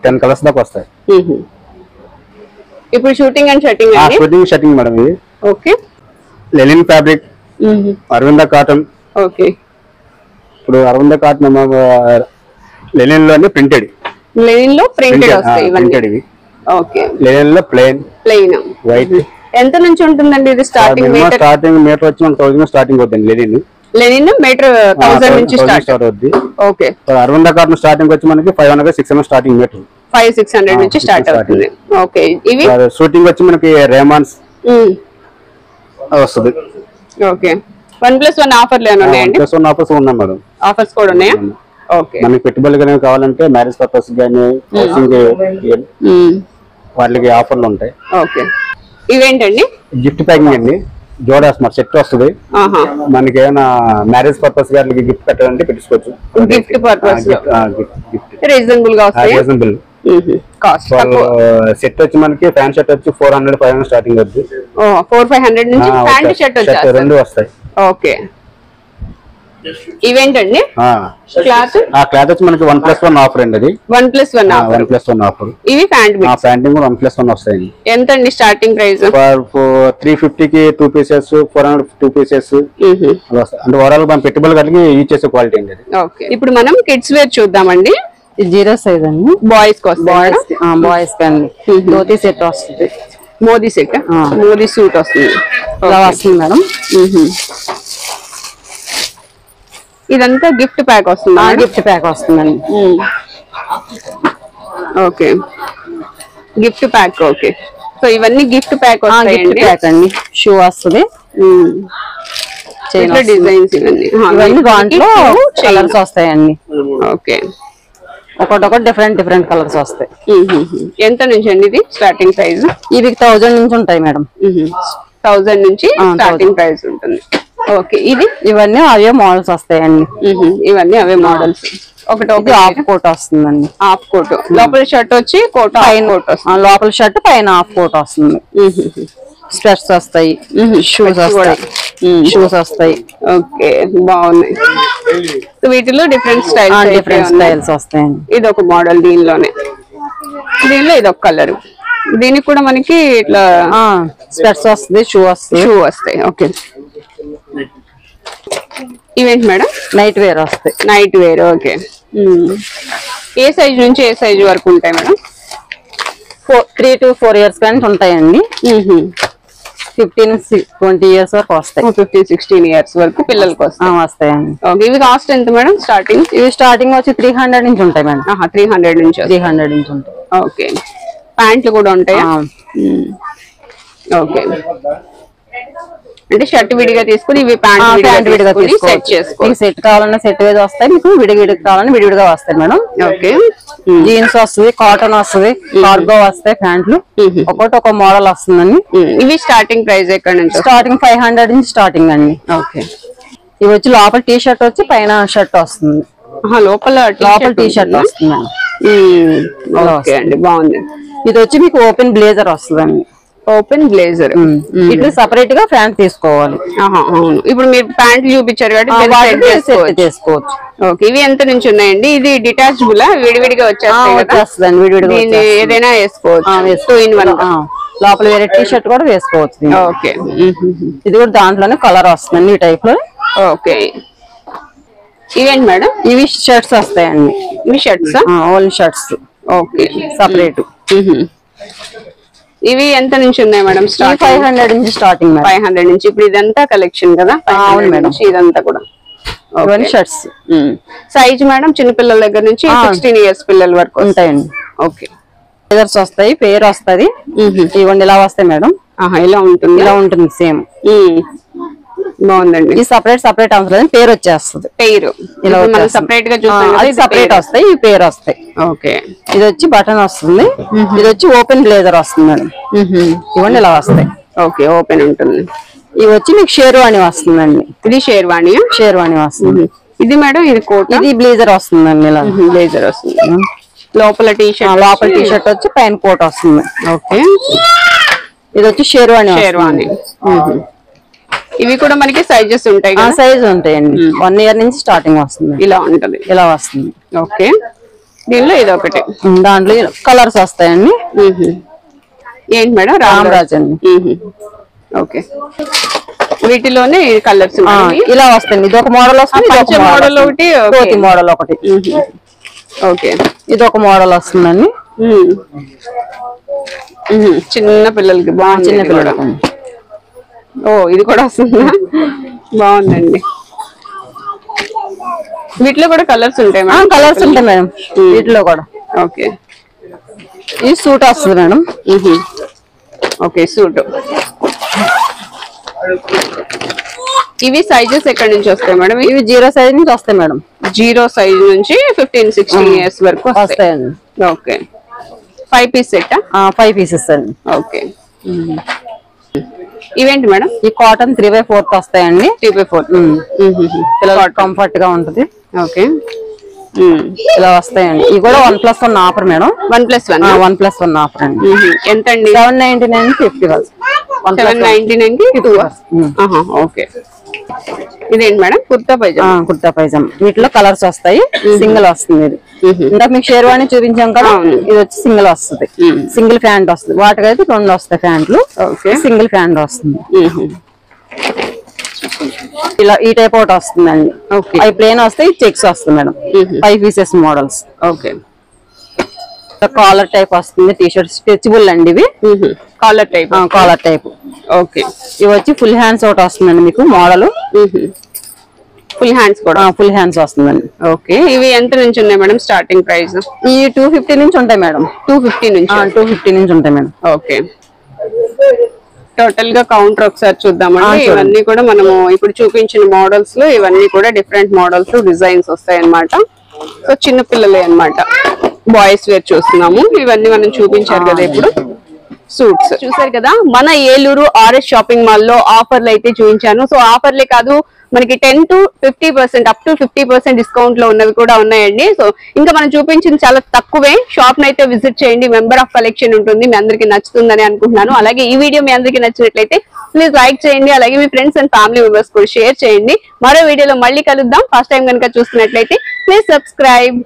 10 కలర్స్ దాకా వస్తాయి. ఇప్పుడు షూటింగ్ అండ్ షర్టింగ్ అండి. షూటింగ్ షర్టింగ్ మేడం ఇది. Okay, linen fabric, Aravinda cotton. Okay, ఇప్పుడు అరవింద కాటన్ లెనిన్ లోనే ప్రింటెడ్. లెనిన్ లో ప్రింటెడ్ వస్తాయి ఇవన్నీ. ఓకే, లెనిన్ లో ప్లెయిన్ వైట్. ఎంత నుంచి ఉంటుందండి ఇది? స్టార్టింగ్ మీటర్ వచ్చి 1000 స్టార్టింగ్ అవుతుంది. లెనిన్ మీటర్ 1000 నుంచి స్టార్ట్ అవుతుంది. ఓకే, అరవింద కాటన్ స్టార్టింగ్ వచ్చి మనకి 500-600 స్టార్టింగ్ మీటర్. 500-600 నుంచి స్టార్ట్ అవుతుంది. ఓకే, ఇవి షూటింగ్ వచ్చి మనకి రేమాన్స్ వస్తుంది. ఓకే, 1+1 ఆఫర్లు ఏమైనా ఉన్నాయండి? 1+1 ఆఫర్స్ ఉన్నాయి మేడం. ఆఫర్స్ కూడా ఉన్నాయా? ఓకే, మనకి పెట్టుబడులు కానీ కావాలంటే మ్యారేజ్ పర్పస్ కానీ వాటికి ఆఫర్లు ఉంటాయి. ఓకే, ఇవేంటండి? గిఫ్ట్ ప్యాకింగ్ అండి. జోడా స్మార్ట్ సెట్ వస్తుంది. మనకి ఏమైనా మ్యారేజ్ పర్పస్ గారికి గిఫ్ట్ పెట్టాలంటే పెట్టుకోవచ్చు. గిఫ్ట్ పర్పస్ రీజనబుల్ గా వస్తాయి. Reasonable cost. సెట్ వచ్చి మనకి ప్యాంట్ షర్ట్ వచ్చి 400-500 స్టార్టింగ్ అవుతుంది. 400-500 నుంచి ప్యాంట్ షర్ట్ వచ్చేస్తాయి. రెండు వస్తాయి. ఓకే, ఇవేంటండి? క్లాత్ వచ్చి మనకి 1+1 ఆఫర్ అండి. అది 1+1 ఆఫర్. ఇవి ప్యాంట్ ప్యాంటింగ్ 1+1 వస్తాయి. ఎంత అండి స్టార్టింగ్ ప్రైస్? 350 కి 2 పీసెస్, 400 2 పీసెస్ అంటే ఓవరాల్ మనం పెట్టుబడులు కలిగి యూజ్ చేసే క్వాలిటీ అండి. ఓకే, ఇప్పుడు మనం కిడ్స్ వేర్ చూద్దామండి. 0 సైజ్ అండి. బాయ్స్ బాయ్స్ కానీ ధోతి సెట్ వస్తుంది. మోదీ సెట్, మోదీ సూట్ వస్తుంది. ఇలా వస్తుంది మేడం. ఇదంతా గిఫ్ట్ ప్యాక్ వస్తుంది. గిఫ్ట్ ప్యాక్ వస్తుందండి. Okay, gift pack. Okay, so ఇవన్నీ గిఫ్ట్ ప్యాక్ వస్తాయండి. షూ వస్తుంది, డిజైన్స్ ఇవన్నీ దాంట్లో కలర్స్ వస్తాయండి. ఓకే, ఒకటి డిఫరెంట్ కలర్స్ వస్తాయి. ఎంత నుంచి అండి ఇది స్టార్టింగ్ ప్రైస్? ఇవి 1000 నుంచి ఉంటాయి మేడం. 1000 నుంచి స్టార్టింగ్ ప్రైస్ ఉంటుంది. ఓకే, ఇవన్నీ అవే మోడల్స్ వస్తాయండి. ఇవన్నీ అవే మోడల్స్. ఒకటి హాఫ్ కోట్ వస్తుందండి. హాఫ్ కోట్, లోపల షర్ట్ వచ్చి కోట్, పైన కోట్ వస్తుంది. లోపల షర్ట్ పైన హాఫ్ కోట్ వస్తుంది. స్పెట్స్ వస్తాయి, షూస్ వస్తాయి. ఓకే, బాగున్నాయి. వీటిలో డిఫరెంట్ స్టైల్స్ వస్తాయండి. ఇది ఒక మోడల్, దీనిలో ఇది ఒక కలర్. దీనికి కూడా మనకి ఇట్లా స్పెట్స్ వస్తుంది, షూ వస్తాయి. ఓకే, ఇవేంటి మేడం? నైట్ వేర్ వస్తాయి. Night wear. ఓకే, ఏ సైజ్ నుంచి ఏ సైజ్ వరకు ఉంటాయి మేడం? 3 to 4 years కానీ ఉంటాయండి. 15-20 years వరకు వస్తాయి. 15-16 years వరకు పిల్లలకి వస్తాయండి. ఓకే, ఇవి కాస్ట్ ఎంత మేడం స్టార్టింగ్? ఇవి స్టార్టింగ్ వచ్చి 300 నుంచి ఉంటాయి మేడం. 300 నుంచి ఉంటాయి. ఓకే, ప్యాంట్లు కూడా ఉంటాయా? ఓకే, అంటే షర్ట్ విడిగా తీసుకుని ఇవి ప్యాంట్ విడిగా సెట్ చేసుకోవాలి. సెట్ కావాలన్నా సెట్ వైజ్ వస్తాయి, మీకు విడిగా కావాలన్నా విడివిడిగా వస్తాయి మేడం. ఓకే. జీన్స్ వస్తుంది, కాటన్ వస్తుంది, కార్గో వస్తాయి ప్యాంట్లు, ఒకటి ఒక మోడల్ వస్తుందండి. ఇవి స్టార్టింగ్ ప్రైస్ ఎక్కడ నుంచి? స్టార్టింగ్ 500 నుంచి స్టార్టింగ్ అండి. ఓకే. ఇవి వచ్చి లోపల టీ షర్ట్ వచ్చి పైన షర్ట్ వస్తుంది, లోపల టీ షర్ట్ వస్తుంది. ఓకే అండి, బాగుంది. ఇది వచ్చి మీకు ఓపెన్ బ్లేజర్ వస్తుందండి. Open blazer. ఇట్లా సపరేట్ గా ప్యాంట్ తీసుకోవాలి. అవును, ఇప్పుడు మీరు ప్యాంట్ చూపించారు కాబట్టి చేసుకోవచ్చు. ఓకే. ఇవి ఎంత నుంచి ఉన్నాయండి? ఇది డిటాచబుల్ విడివిడిగా వచ్చేస్తాయి, విడివిడిగా ఏదైనా వేసుకోవచ్చు. 2 in 1. లోపల వేరే టీ షర్ట్ కూడా వేసుకోవచ్చు. ఓకే. ఇది కూడా దాంట్లోనే కలర్ వస్తుంది ఈ టైప్ లో. ఓకే. ఇవేంటి మేడం? ఇవి షర్ట్స్ వస్తాయండి. ఇవి shirts, only shirts. Okay, separate. ఇవి ఎంత నుంచి ఉన్నాయి మేడం? 500 నుంచి స్టార్టింగ్. 500 నుంచి. ఇప్పుడు ఇదంతా కలెక్షన్ కదా? అవును మేడం, ఇదంతా కూడా షర్ట్స్. సైజ్ మేడం చిన్నపిల్లల దగ్గర నుంచి 16 years పిల్లల వరకు ఉంటాయండి. ఓకే. కలర్స్ వస్తాయి, పేరు వస్తుంది. ఇవన్నీ ఇలా వస్తాయి మేడం. ఇలా ఉంటుంది, ఇలా ఉంటుంది సేమ్. బాగుందండి. ఈ సపరేట్ అవసరం, పేరు వచ్చేస్తుంది. పేరు ఇలా సపరేట్ గా చూస్తాం, సపరేట్ వస్తాయి, ఈ పేరు వస్తాయి. ఓకే. ఇది వచ్చి బటన్ వస్తుంది, ఇది వచ్చి ఓపెన్ బ్లేజర్ వస్తుంది మేడం. ఇవన్నీ ఇలా వస్తాయి. ఓకే, ఓపెన్ ఉంటుంది. ఇవి వచ్చి మీకు షేర్వాణి వస్తుందండి. ఇది షేర్వాణి వస్తుంది. ఇది మేడం, ఇది కోట్, ఇది బ్లేజర్ వస్తుందండి. ఇలా బ్లేజర్ వస్తుంది. లోపల టీ షర్ట్ వచ్చి పైన కోట్ వస్తుంది. ఓకే. ఇది వచ్చి షేర్వాణి. ఇవి కూడా మనకి సైజెస్ ఉంటాయి, సైజ్ ఉంటాయండి. 1 year నుంచి స్టార్టింగ్ వస్తుంది. ఇలా ఉంటది, ఇలా వస్తుంది. ఓకే. దీనిలో ఇది ఒకటి, దాంట్లో కలర్స్ వస్తాయండి. ఏంటి మేడం? రామరాజ్ అండి. ఓకే. వీటిలోనే కలర్స్ ఇలా వస్తాయి. ఇది ఒక మోడల్ వస్తుంది, మోడల్ ఒకటి, మోడల్ ఒకటి. ఓకే. ఇది ఒక మోడల్ వస్తుందండి. చిన్న పిల్లలకి బాగుంది. చిన్న పిల్లలకి. ఓ, ఇది కూడా వస్తుందా? బాగుందండి. వీటిలో కూడా కలర్స్ ఉంటాయి మేడం? కలర్స్ ఉంటాయి మేడం వీటిలో కూడా. ఓకే. ఇది సూట్ వస్తుంది మేడం. Okay, suit. ఇవి సైజెస్ ఎక్కడి నుంచి వస్తాయి మేడం? ఇవి 0 size నుంచి వస్తాయి మేడం. 0 size నుంచి 15-16 years వరకు వస్తాయండి. ఓకే. 5 piece set? 5 pieces అండి. ఓకే. ఇవేంటి మేడం? ఈ కాటన్ 3/4 వస్తాయండి. 3/4. పిల్లలకి కంఫర్ట్ గా ఉంటది. ఓకే. ఇలా వస్తాయండి. ఇవి కూడా 1+1 ఆఫర్ మేడం. 1+1. 1+1 ఆఫర్ అండి. ఎంత అండి? 799 50. 799 కి 2. ఓకే. ఇదేంటి మేడం? కుర్తా పైజామా. వీటిలో కలర్స్ వస్తాయి, సింగిల్ వస్తుంది. ఇది ఇందాక మీకు షేర్వాణి చూపించాం కదా, ఇది వచ్చి సింగిల్ వస్తుంది. సింగిల్ ప్యాంట్ వస్తుంది. వాటికైతే 2 వస్తాయి ప్యాంట్లు, సింగిల్ ప్యాంట్ వస్తుంది. ఇలా ఈ టైప్ ఒకటి వస్తుందండి. అవి ప్లేన్ వస్తాయి, చెక్స్ వస్తుంది madam. 5 pieces models. Okay. Collar type వస్తుంది. టీ షర్ట్ స్ట్రెచబుల్ అండి ఇవి. Collar type. ఓకే. ఇవి వచ్చి ఫుల్ హ్యాండ్స్ ఒకటి వస్తుందండి మీకు మోడల్. ఫుల్ హ్యాండ్స్ కూడా? ఫుల్ హ్యాండ్స్ వస్తుందండి. ఓకే. ఇవి ఎంత నుంచి ఉన్నాయి మేడం స్టార్టింగ్ ప్రైస్? ఈ 250 నుంచి ఉంటాయి మేడం. 250 నుంచి? 250 నుంచి ఉంటాయి మేడం. ఓకే. టోటల్ గా కౌంటర్ ఒకసారి చూద్దామండి. ఇవన్నీ కూడా మనము ఇప్పుడు చూపించిన మోడల్స్ లో ఇవన్నీ కూడా డిఫరెంట్ మోడల్స్ డిజైన్స్ వస్తాయి అన్నమాట. సో చిన్న పిల్లలే అన్నమాట. బాయ్స్ వేర్ చూస్తున్నాము. ఇవన్నీ మనం చూపించారు కదా ఇప్పుడు. సూట్స్ చూసారు కదా, మన ఏలూరు RS షాపింగ్ మాల్ లో ఆఫర్లు అయితే చూపించాను. సో ఆఫర్లే కాదు, మనకి 10 to 50% అప్ టు 50% డిస్కౌంట్ లో ఉన్నవి కూడా ఉన్నాయండి. సో ఇంకా మనం చూపించింది చాలా తక్కువే. షాప్ నైతే విజిట్ చేయండి. మెంబర్ ఆఫ్ కలెక్షన్ ఉంటుంది. మీ అందరికి నచ్చుతుందని అనుకుంటున్నాను. అలాగే ఈ వీడియో మీ అందరికి నచ్చినట్లయితే ప్లీజ్ లైక్ చేయండి. అలాగే మీ ఫ్రెండ్స్ అండ్ ఫ్యామిలీ మెంబర్స్ కూడా షేర్ చేయండి. మరో వీడియోలో మళ్ళీ కలుద్దాం. ఫస్ట్ టైం కనుక చూస్తున్నట్లయితే ప్లీజ్ సబ్స్క్రైబ్.